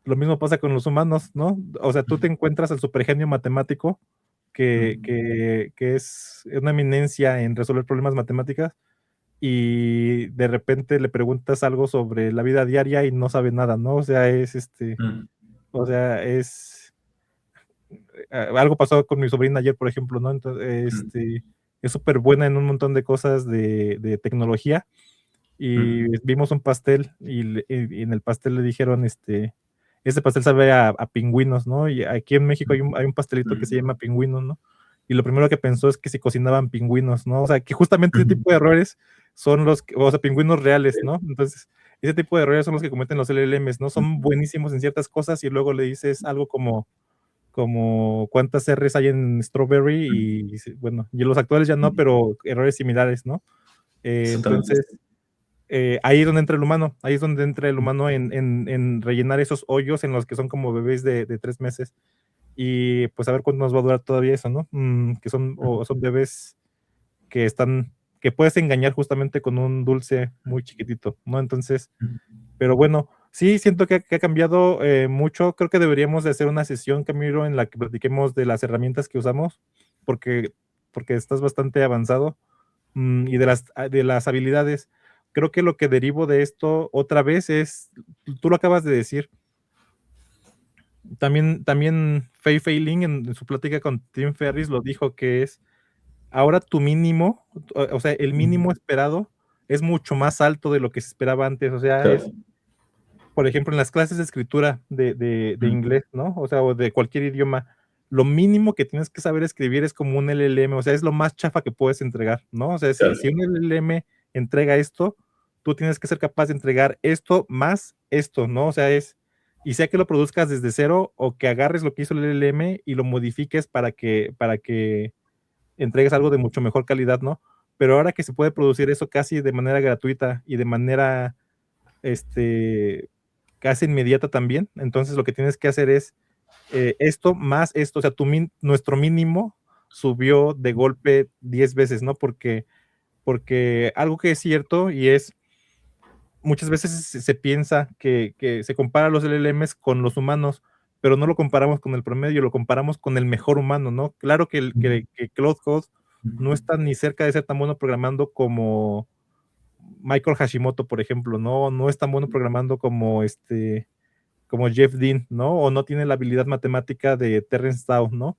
[SPEAKER 1] lo mismo pasa con los humanos, ¿no? O sea, tú te encuentras al supergenio matemático que es una eminencia en resolver problemas matemáticas y de repente le preguntas algo sobre la vida diaria y no sabe nada, ¿no? O sea, o sea, algo pasó con mi sobrina ayer, por ejemplo, ¿no? Entonces, es súper buena en un montón de cosas de tecnología y vimos un pastel y en el pastel le dijeron, pastel sabe a pingüinos, ¿no? Y aquí en México hay un pastelito que se llama pingüino, ¿no? y lo primero que pensó es que si cocinaban pingüinos, ¿no? O sea, que justamente ese tipo de errores son los, o sea, pingüinos reales, ¿no? Entonces, ese tipo de errores son los que cometen los LLMs, ¿no? Son buenísimos en ciertas cosas y luego le dices algo como cuántas R's hay en Strawberry y bueno, y los actuales ya no, pero errores similares, ¿no?
[SPEAKER 2] Exactamente.
[SPEAKER 1] Entonces, ahí es donde entra el humano, ahí es donde entra el humano en rellenar esos hoyos en los que son como bebés de 3 meses y pues a ver cuánto nos va a durar todavía eso, ¿no? Que son bebés que están, que puedes engañar justamente con un dulce muy chiquitito, ¿no? Entonces, pero bueno, sí, siento que ha cambiado mucho. Creo que deberíamos de hacer una sesión, Camilo, en la que platiquemos de las herramientas que usamos, porque, porque estás bastante avanzado y de las habilidades. Creo que lo que derivo de esto otra vez es, tú lo acabas de decir, también Fei Fei Ling en su plática con Tim Ferriss lo dijo que es ahora tu mínimo, o sea, el mínimo esperado es mucho más alto de lo que se esperaba antes, o sea,
[SPEAKER 2] Claro.
[SPEAKER 1] es, por ejemplo, en las clases de escritura de inglés, ¿no? O sea, o de cualquier idioma, lo mínimo que tienes que saber escribir es como un LLM, o sea, es lo más chafa que puedes entregar, ¿no? O sea, si
[SPEAKER 2] Claro.
[SPEAKER 1] un LLM entrega esto, tú tienes que ser capaz de entregar esto más esto, ¿no? O sea, y sea que lo produzcas desde cero o que agarres lo que hizo el LLM y lo modifiques para que entregues algo de mucho mejor calidad, ¿no? Pero ahora que se puede producir eso casi de manera gratuita y de manera, casi inmediata también, entonces lo que tienes que hacer es esto más esto, o sea, nuestro mínimo subió de golpe 10 veces, ¿no? Porque algo que es cierto y es, muchas veces se piensa que se compara los LLMs con los humanos, pero no lo comparamos con el promedio, lo comparamos con el mejor humano, ¿no? Claro que Claude Code no está ni cerca de ser tan bueno programando como Michael Hashimoto, por ejemplo, no es tan bueno programando como Jeff Dean, ¿no? O no tiene la habilidad matemática de Terence Tao, ¿no?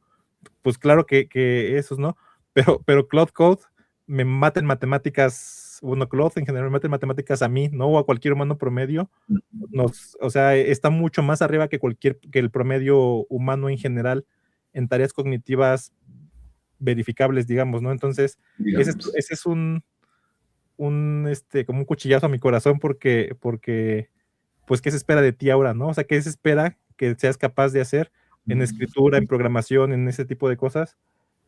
[SPEAKER 1] Pues claro que esos, ¿no? Pero Claude Code me mata en matemáticas, bueno, Claude en general me mata en matemáticas a mí, ¿no? O a cualquier humano promedio. O sea, está mucho más arriba que el promedio humano en general en tareas cognitivas verificables, digamos, ¿no? Entonces,
[SPEAKER 2] Digamos.
[SPEAKER 1] ese es como un cuchillazo a mi corazón porque pues, ¿qué se espera de ti ahora, no? O sea, ¿qué se espera que seas capaz de hacer en escritura, en programación, en ese tipo de cosas?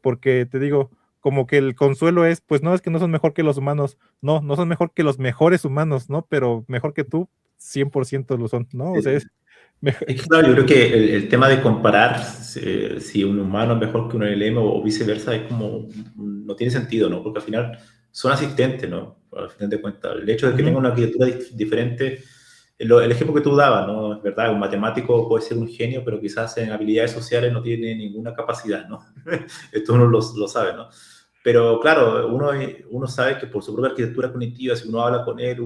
[SPEAKER 1] Porque te digo, como que el consuelo es, pues no, es que no son mejor que los humanos, no son mejor que los mejores humanos, ¿no? Pero mejor que tú, 100% lo son, ¿no? O sea, es mejor.
[SPEAKER 2] Es que claro, yo creo que el tema de comparar si un humano es mejor que un LLM o viceversa es como, no tiene sentido, ¿no? Porque al final son asistentes, ¿no? Al final de cuentas, el hecho de que tenga una arquitectura diferente, el ejemplo que tú dabas, ¿no? Es verdad, un matemático puede ser un genio, pero quizás en habilidades sociales no tiene ninguna capacidad, ¿no? Esto uno lo sabe, ¿no? Pero claro, uno sabe que por su propia arquitectura cognitiva, si uno habla con él,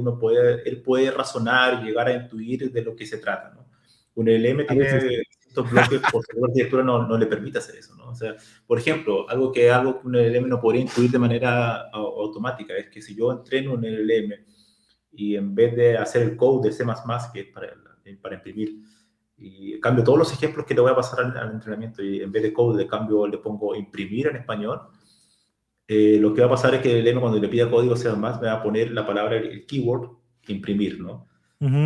[SPEAKER 2] él puede razonar y llegar a intuir de lo que se trata, ¿no? Un LM
[SPEAKER 1] A veces.
[SPEAKER 2] tiene estos bloques, por su propia arquitectura no le permite hacer eso, ¿no? O sea, por ejemplo, algo que un LLM no podría intuir de manera automática es que si yo entreno un LLM y en vez de hacer el code de C++, que es para imprimir, y cambio todos los ejemplos que le voy a pasar al entrenamiento y en vez de code le pongo imprimir en español, lo que va a pasar es que el LM cuando le pida código C++ me va a poner la palabra, el keyword, imprimir, ¿no?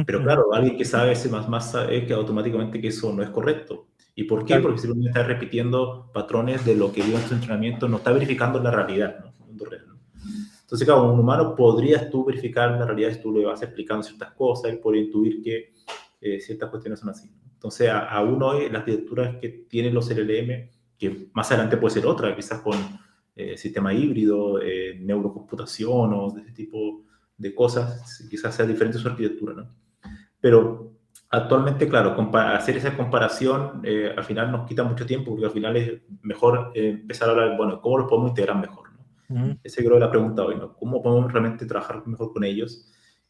[SPEAKER 2] Pero claro, alguien que sabe C++ sabe que automáticamente que eso no es correcto. ¿Y por qué?
[SPEAKER 1] Claro.
[SPEAKER 2] Porque simplemente está repitiendo patrones de lo que vio en su entrenamiento, no está verificando la realidad, ¿no? El mundo real, ¿no? Entonces, claro, un humano podrías tú verificar la realidad si tú le vas explicando ciertas cosas, él podría intuir que ciertas cuestiones son así, ¿no? Entonces, aún hoy las arquitecturas que tienen los LLM, que más adelante puede ser otra, quizás con sistema híbrido, neurocomputación o de ese tipo de cosas, quizás sea diferente su arquitectura, ¿no? Pero actualmente, claro, hacer esa comparación al final nos quita mucho tiempo, porque al final es mejor empezar a hablar, bueno, ¿cómo los podemos integrar mejor? ¿No? Esa creo que es la pregunta hoy, ¿no? ¿Cómo podemos realmente trabajar mejor con ellos?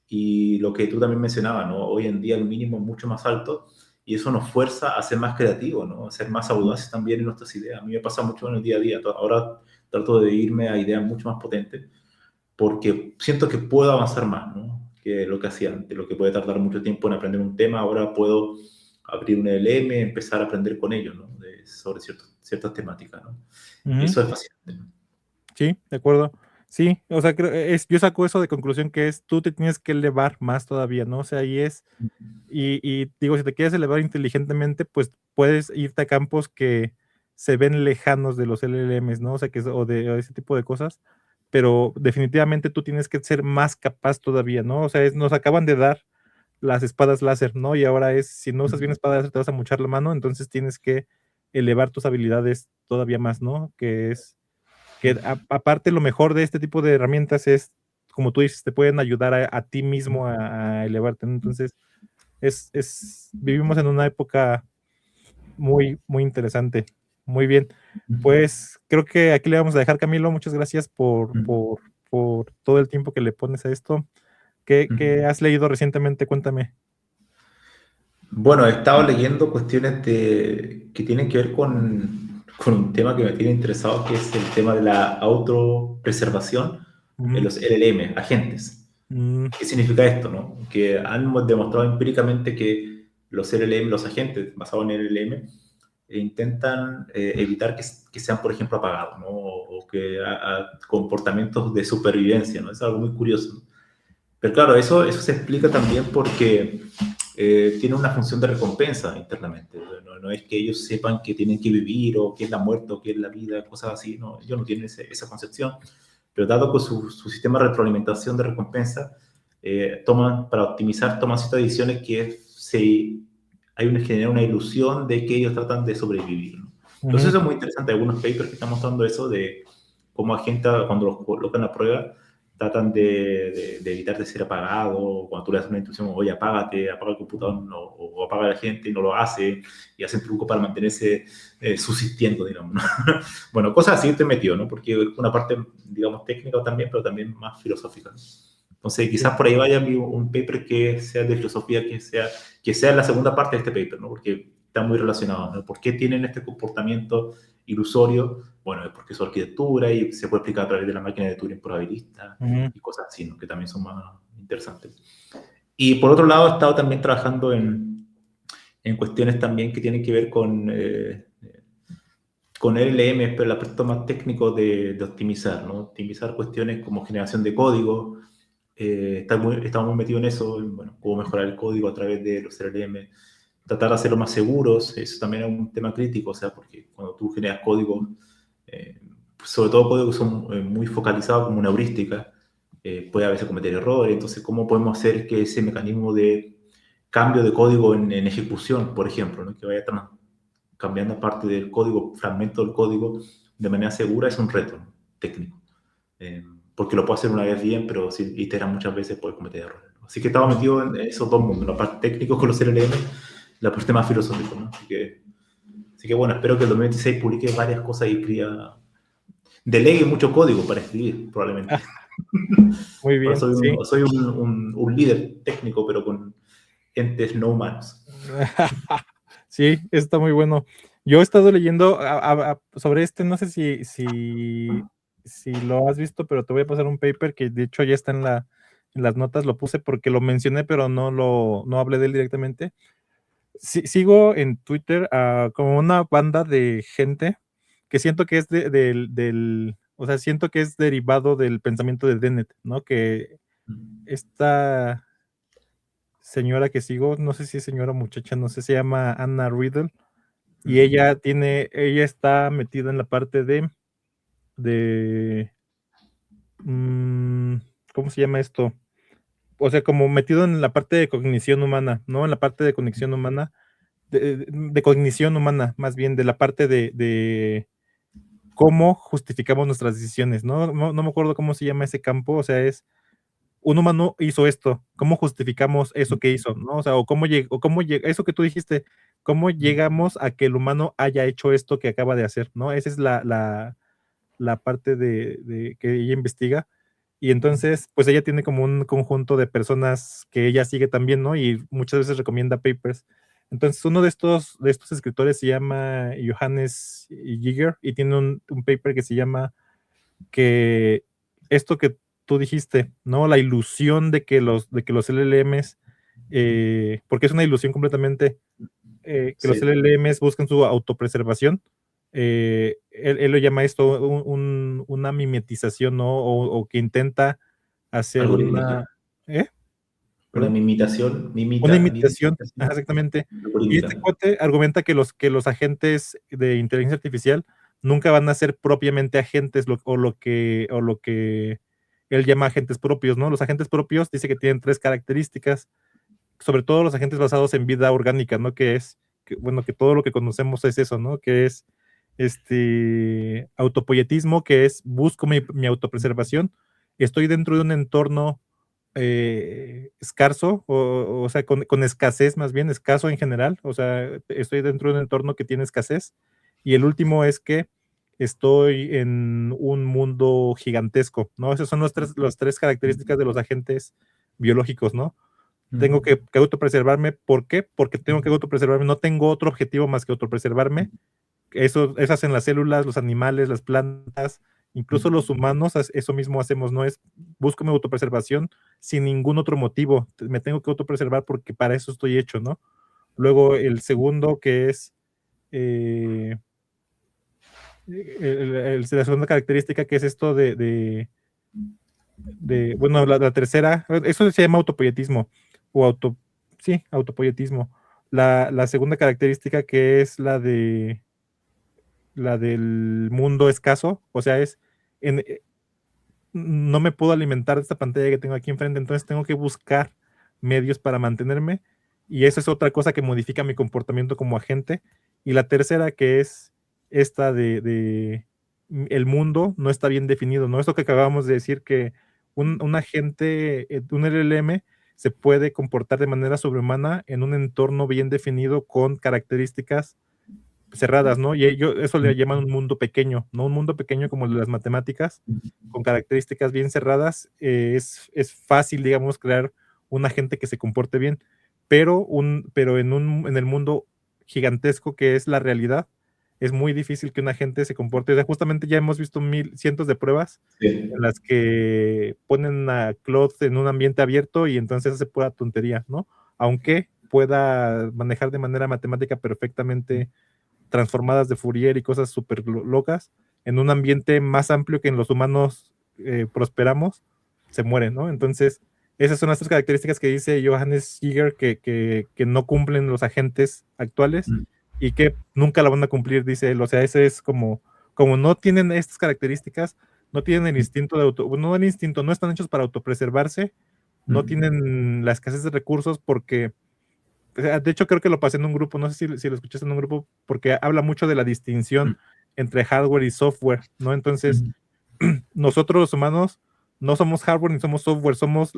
[SPEAKER 2] Y lo que tú también mencionabas, ¿no? Hoy en día el mínimo es mucho más alto y eso nos fuerza a ser más creativos, ¿no? A ser más audaces también en nuestras ideas. A mí me pasa mucho en el día a día. Ahora trato de irme a ideas mucho más potentes porque siento que puedo avanzar más, ¿no? Que lo que hacía antes, lo que puede tardar mucho tiempo en aprender un tema, ahora puedo abrir un LM, empezar a aprender con ellos, ¿no? Sobre ciertos ciertas temáticas, ¿no? Y
[SPEAKER 1] Ujú.
[SPEAKER 2] eso es fascinante.
[SPEAKER 1] Sí, de acuerdo. Sí, o sea, yo saco eso de conclusión que es tú te tienes que elevar más todavía, ¿no? O sea, ahí es, y digo, si te quieres elevar inteligentemente, pues puedes irte a campos que se ven lejanos de los LLMs, ¿no? O sea, o de ese tipo de cosas, pero definitivamente tú tienes que ser más capaz todavía, ¿no? O sea, nos acaban de dar las espadas láser, ¿no? Y ahora es, si no usas bien espada láser, te vas a mochar la mano, entonces tienes que elevar tus habilidades todavía más, ¿no? Que aparte lo mejor de este tipo de herramientas es, como tú dices, te pueden ayudar a ti mismo a elevarte, ¿no? Entonces, vivimos en una época muy, muy interesante. Muy bien. Pues creo que aquí le vamos a dejar, Camilo. Muchas gracias por todo el tiempo que le pones a esto. ¿Qué has leído recientemente? Cuéntame.
[SPEAKER 2] Bueno, he estado leyendo cuestiones que tienen que ver con un tema que me tiene interesado, que es el tema de la autopreservación en
[SPEAKER 1] Ujú.
[SPEAKER 2] los LLM, agentes.
[SPEAKER 1] Mm,
[SPEAKER 2] ¿Qué significa esto, no? Que han demostrado empíricamente que los LLM, los agentes basados en LLM, intentan evitar que sean, por ejemplo, apagados, ¿no? O que comportamientos de supervivencia, ¿no? Es algo muy curioso, ¿no? Pero claro, eso se explica también porque tiene una función de recompensa internamente. No es que ellos sepan que tienen que vivir o qué es la muerte o qué es la vida, cosas así. No, ellos no tienen esa concepción. Pero dado que su sistema de retroalimentación de recompensa, para optimizar, toman ciertas decisiones que genera una ilusión de que ellos tratan de sobrevivir, ¿no? Entonces
[SPEAKER 1] ujú,
[SPEAKER 2] eso es muy interesante. Algunos papers que están mostrando eso de cómo agentes, cuando los colocan a prueba, tratan de evitar de ser apagado, cuando tú le das una instrucción, oye, apágate, apaga el computador o apaga a la gente y no lo hace, y hacen truco para mantenerse subsistiendo, digamos, ¿no? Bueno, cosas así te metió, ¿no? Porque es una parte, digamos, técnica también, pero también más filosófica, ¿no? Entonces,
[SPEAKER 1] sí,
[SPEAKER 2] quizás por ahí vaya un paper que sea de filosofía, que sea la segunda parte de este paper, ¿no? Porque está muy relacionado, ¿no? ¿Por qué tienen este comportamiento ilusorio? Bueno, es porque su arquitectura y se puede explicar a través de la máquina de Turing probabilista
[SPEAKER 1] ujú,
[SPEAKER 2] y cosas así, ¿no? Que también son más interesantes. Y por otro lado, he estado también trabajando en cuestiones también que tienen que ver con LLM, pero el aspecto más técnico de optimizar, ¿no? Optimizar cuestiones como generación de código. Estamos muy metidos en eso, bueno, cómo mejorar el código a través de los LLM, tratar de hacerlo más seguros, eso también es un tema crítico, o sea, porque cuando tú generas código, eh, sobre todo códigos que son muy focalizados como una heurística, puede a veces cometer errores, entonces, ¿cómo podemos hacer que ese mecanismo de cambio de código en ejecución, por ejemplo, ¿no? Que vaya cambiando parte del código, fragmento del código de manera segura, es un reto, ¿no? Técnico. Eh, Porque lo puedo hacer una vez bien, pero si iteras muchas veces puedes cometer errores, ¿no? Así que estaba
[SPEAKER 1] ujú.
[SPEAKER 2] metido en esos dos mundos, la parte técnico con los LLM, la parte más filosófica, ¿no? Así que bueno, espero que el 2026 publique varias cosas y delegue mucho código para escribir, probablemente.
[SPEAKER 1] Ah, muy
[SPEAKER 2] Ahora
[SPEAKER 1] bien, sí.
[SPEAKER 2] soy un líder técnico, pero con entes no humanos.
[SPEAKER 1] Sí, está muy bueno. Yo he estado leyendo sobre este, no sé si lo has visto, pero te voy a pasar un paper que de hecho ya está en las notas, lo puse porque lo mencioné, pero no hablé de él directamente. Sigo en Twitter como una banda de gente que siento que es o sea, siento que es derivado del pensamiento de Dennett, ¿no? Que esta señora que sigo, no sé si es señora o muchacha, no sé, se llama Anna Riddle, y ella está metida en la parte de, mm, ¿cómo se llama esto? O sea, como metido en la parte de cognición humana, ¿no? En la parte de conexión humana, de cognición humana, más bien, de la parte de cómo justificamos nuestras decisiones, ¿no? No me acuerdo cómo se llama ese campo, o sea, es un humano hizo esto, ¿cómo justificamos eso que hizo, ¿no? O sea, eso que tú dijiste, ¿cómo llegamos a que el humano haya hecho esto que acaba de hacer, ¿no? Esa es la parte de que ella investiga. Y entonces, pues ella tiene como un conjunto de personas que ella sigue también, ¿no? Y muchas veces recomienda papers. Entonces, uno de estos escritores se llama Johannes Giger y tiene un paper que se llama que esto que tú dijiste, ¿no? La ilusión de que los LLMs, porque es una ilusión completamente, que los
[SPEAKER 2] Sí.
[SPEAKER 1] LLMs buscan su autopreservación, él lo llama esto una mimetización, ¿no? O que intenta hacer
[SPEAKER 2] Algorítmica.
[SPEAKER 1] una... ¿Eh?
[SPEAKER 2] Una
[SPEAKER 1] ¿Perdón? Una imitación, ajá,
[SPEAKER 2] mimitación
[SPEAKER 1] exactamente. Y este
[SPEAKER 2] algorítmica.
[SPEAKER 1] cuate argumenta que los agentes de inteligencia artificial nunca van a ser propiamente agentes o lo que él llama agentes propios, ¿no? Los agentes propios dice que tienen tres características, sobre todo los agentes basados en vida orgánica, ¿no? Bueno, que todo lo que conocemos es eso, ¿no? Que es autopoietismo, que es busco mi autopreservación, estoy dentro de un entorno escaso, o sea, con escasez más bien, escaso en general, o sea, estoy dentro de un entorno que tiene escasez, y el último es que estoy en un mundo gigantesco, ¿no? Esas son las tres características de los agentes biológicos, ¿no? Tengo que autopreservarme, ¿por qué? Porque tengo que autopreservarme, no tengo otro objetivo más que autopreservarme. Eso hacen las células, los animales, las plantas, incluso los humanos, eso mismo hacemos, ¿no? Busco mi autopreservación sin ningún otro motivo. Me tengo que autopreservar porque para eso estoy hecho, ¿no? Luego el segundo que es eh, la segunda característica que es esto bueno, la tercera, eso se llama autopoietismo o sí, autopoietismo. La segunda característica que es la del mundo escaso, o sea, en, no me puedo alimentar de esta pantalla que tengo aquí enfrente, entonces tengo que buscar medios para mantenerme, y eso es otra cosa que modifica mi comportamiento como agente. Y la tercera, que es esta el mundo no está bien definido, ¿no? Esto que acabamos de decir, que un agente, un LLM, se puede comportar de manera sobrehumana en un entorno bien definido con características cerradas, ¿no? Y eso le llaman un mundo pequeño, ¿no? Un mundo pequeño como el de las matemáticas, con características bien cerradas, es fácil, digamos, crear un agente que se comporte bien, pero en el mundo gigantesco que es la realidad, es muy difícil que un agente se comporte. O sea, justamente ya hemos visto cientos de pruebas
[SPEAKER 2] Sí.
[SPEAKER 1] en las que ponen a Claude en un ambiente abierto y entonces hace pura tontería, ¿no? Aunque pueda manejar de manera matemática perfectamente transformadas de Fourier y cosas súper locas, en un ambiente más amplio que en los humanos prosperamos, se mueren, ¿no? Entonces, esas son las tres características que dice Johannes Giger que no cumplen los agentes actuales y que nunca la van a cumplir, dice él. O sea, ese es como no tienen estas características, no tienen el instinto no el instinto, no están hechos para autopreservarse, no tienen la escasez de recursos porque de hecho, creo que lo pasé en un grupo, no sé si lo escuchaste en un grupo, porque habla mucho de la distinción entre hardware y software, ¿no? Entonces, nosotros los humanos no somos hardware ni somos software, somos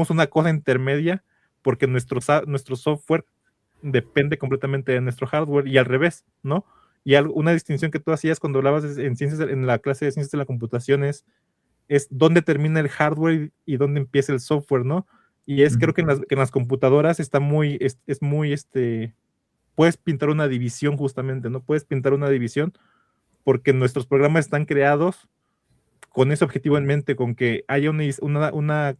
[SPEAKER 1] una cosa intermedia, porque nuestro software depende completamente de nuestro hardware y al revés, ¿no? Y una distinción que tú hacías cuando hablabas en la clase de ciencias de la computación es dónde termina el hardware y dónde empieza el software, ¿no? Y creo que en las computadoras está es muy, puedes pintar una división justamente, ¿no? Puedes pintar una división porque nuestros programas están creados con ese objetivo en mente, con que haya una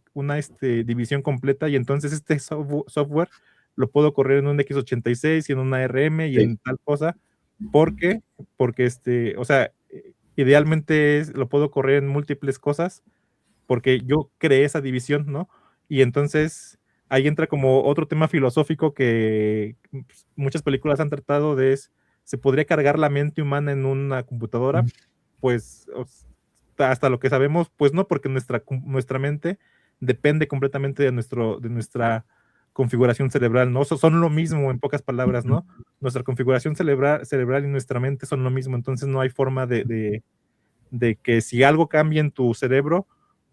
[SPEAKER 1] división completa, y entonces este software lo puedo correr en un x86 y en una ARM y
[SPEAKER 2] Sí.
[SPEAKER 1] en tal cosa. ¿Por qué? Porque o sea, idealmente lo puedo correr en múltiples cosas porque yo creé esa división, ¿no? Y entonces ahí entra como otro tema filosófico que pues, muchas películas han tratado ¿se podría cargar la mente humana en una computadora? Pues hasta lo que sabemos, pues no, porque nuestra mente depende completamente de nuestra configuración cerebral, ¿no? Son lo mismo, en pocas palabras, ¿no? Nuestra configuración cerebral y nuestra mente son lo mismo, entonces no hay forma de que si algo cambia en tu cerebro,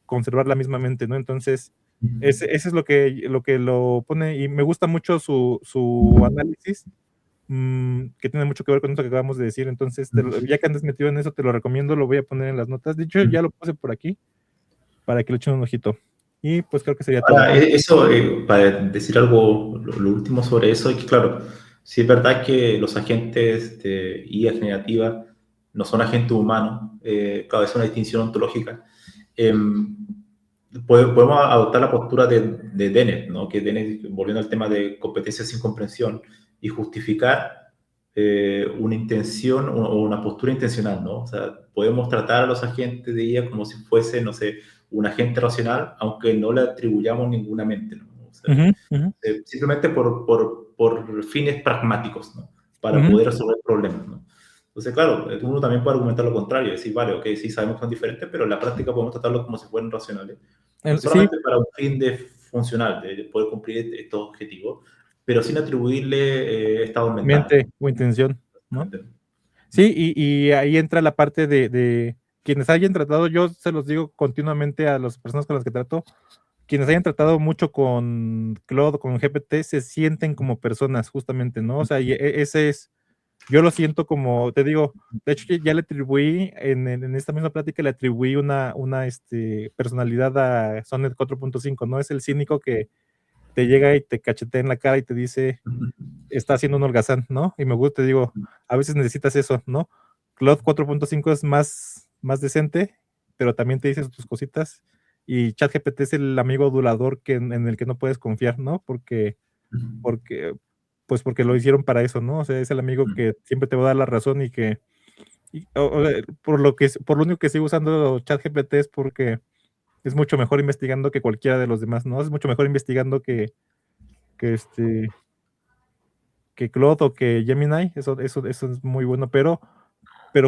[SPEAKER 1] conservar la misma mente, ¿no? Entonces, ese es lo que lo pone, y me gusta mucho su análisis, que tiene mucho que ver con eso que acabamos de decir. Entonces, ya que andas metido en eso, te lo recomiendo, lo voy a poner en las notas. De hecho, ya lo puse por aquí para que le echen un ojito. Y pues creo que sería todo.
[SPEAKER 2] Ahora, eso, para decir algo, lo último sobre eso, es que, claro, sí es verdad que los agentes de IA generativa no son agentes humanos, claro, es una distinción ontológica. Podemos adoptar la postura de Dennett, ¿no? Que Dennett, volviendo al tema de competencia sin comprensión, y justificar una intención o una postura intencional, ¿no? O sea, podemos tratar a los agentes de IA como si fuese, no sé, un agente racional, aunque no le atribuyamos ninguna mente, ¿no? O sea,
[SPEAKER 1] Ujú, ujú,
[SPEAKER 2] simplemente por fines pragmáticos, ¿no? Para
[SPEAKER 1] ujú.
[SPEAKER 2] poder resolver problemas, ¿no? Entonces, claro, uno también puede argumentar lo contrario, decir, vale, ok, sí sabemos que son diferentes, pero en la práctica podemos tratarlos como si fueran racionales, no
[SPEAKER 1] Sí,
[SPEAKER 2] solamente para un fin de funcional, de poder cumplir estos objetivos, pero sin atribuirle estados mentales,
[SPEAKER 1] mente
[SPEAKER 2] ¿no?
[SPEAKER 1] o intención, ¿no?
[SPEAKER 2] Exactamente.
[SPEAKER 1] Sí, y ahí entra la parte de quienes hayan tratado, yo se los digo continuamente a las personas con las que trato, quienes hayan tratado mucho con Claude, con GPT, se sienten como personas, justamente, ¿no? O sea, y ese es, yo lo siento como, te digo, de hecho ya le atribuí, en esta misma plática le atribuí una personalidad a Sonnet 4.5, ¿no? Es el cínico que te llega y te cachetea en la cara y te dice, está haciendo un holgazán, ¿no? Y me gusta, te digo, a veces necesitas eso, ¿no? Claude 4.5 es más decente, pero también te dice tus cositas. Y ChatGPT es el amigo adulador en el que no puedes confiar, ¿no? Porque, pues porque lo hicieron para eso, ¿no? O sea, es el amigo que siempre te va a dar la razón y que, por lo único que sigo usando ChatGPT es porque es mucho mejor investigando que cualquiera de los demás, ¿no? Es mucho mejor investigando que que Claude o que Gemini, eso es muy bueno, pero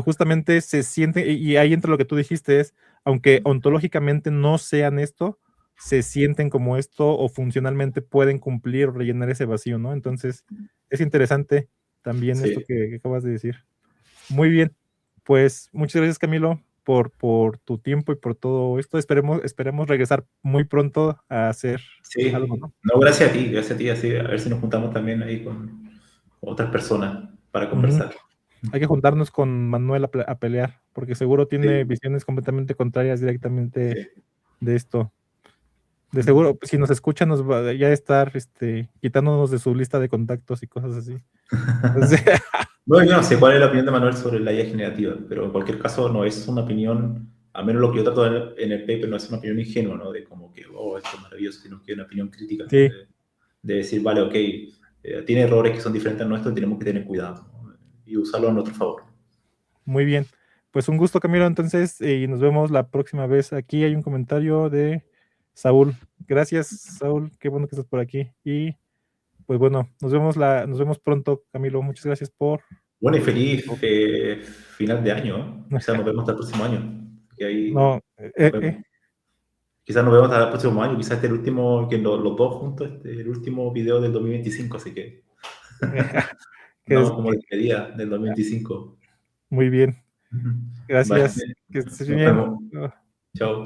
[SPEAKER 1] justamente se siente, y ahí entra lo que tú dijiste, es, aunque ontológicamente no sean esto, se sienten como esto o funcionalmente pueden cumplir o rellenar ese vacío, ¿no? Entonces, es interesante también esto
[SPEAKER 2] Sí,
[SPEAKER 1] que acabas de decir. Muy bien, pues muchas gracias Camilo por tu tiempo y por todo esto. Esperemos regresar muy pronto a hacer algo,
[SPEAKER 2] sí.
[SPEAKER 1] ¿no?
[SPEAKER 2] No, gracias a ti, así, a ver si nos juntamos también ahí con otras personas para
[SPEAKER 1] Ujú.
[SPEAKER 2] conversar.
[SPEAKER 1] Hay que juntarnos con Manuel a pelear, porque seguro tiene
[SPEAKER 2] Sí,
[SPEAKER 1] visiones completamente contrarias directamente
[SPEAKER 2] sí.
[SPEAKER 1] de esto. De seguro, si nos escucha, nos va ya a estar quitándonos de su lista de contactos y cosas así. Entonces,
[SPEAKER 2] No, yo no sé cuál es la opinión de Manuel sobre la IA generativa, pero en cualquier caso no es una opinión, a menos lo que yo trato en el paper, no es una opinión ingenua, ¿no? De como que, oh, esto es maravilloso, sino que es una opinión crítica, ¿no?
[SPEAKER 1] sí,
[SPEAKER 2] De decir, vale, ok, tiene errores que son diferentes a nuestros, tenemos que tener cuidado, ¿no? Y usarlo a nuestro favor.
[SPEAKER 1] muy bien. Pues un gusto, Camilo, entonces, y nos vemos la próxima vez. Aquí hay un comentario de Saúl. Gracias, Saúl, qué bueno que estás por aquí. Y pues bueno, nos vemos pronto, Camilo. Muchas gracias por
[SPEAKER 2] Bueno, y
[SPEAKER 1] tu
[SPEAKER 2] feliz
[SPEAKER 1] tiempo.
[SPEAKER 2] final de año, ¿no? Quizás nos vemos hasta el próximo año, que ahí
[SPEAKER 1] No,
[SPEAKER 2] nos vemos. Quizás nos vemos hasta el próximo año, quizás este es el último, que los dos juntos, este, el último video del 2025, así que
[SPEAKER 1] que es
[SPEAKER 2] andamos como despedida del 2025.
[SPEAKER 1] muy bien.
[SPEAKER 2] Vale,
[SPEAKER 1] Gracias. Que estés
[SPEAKER 2] nos
[SPEAKER 1] bien.
[SPEAKER 2] vemos. Chao.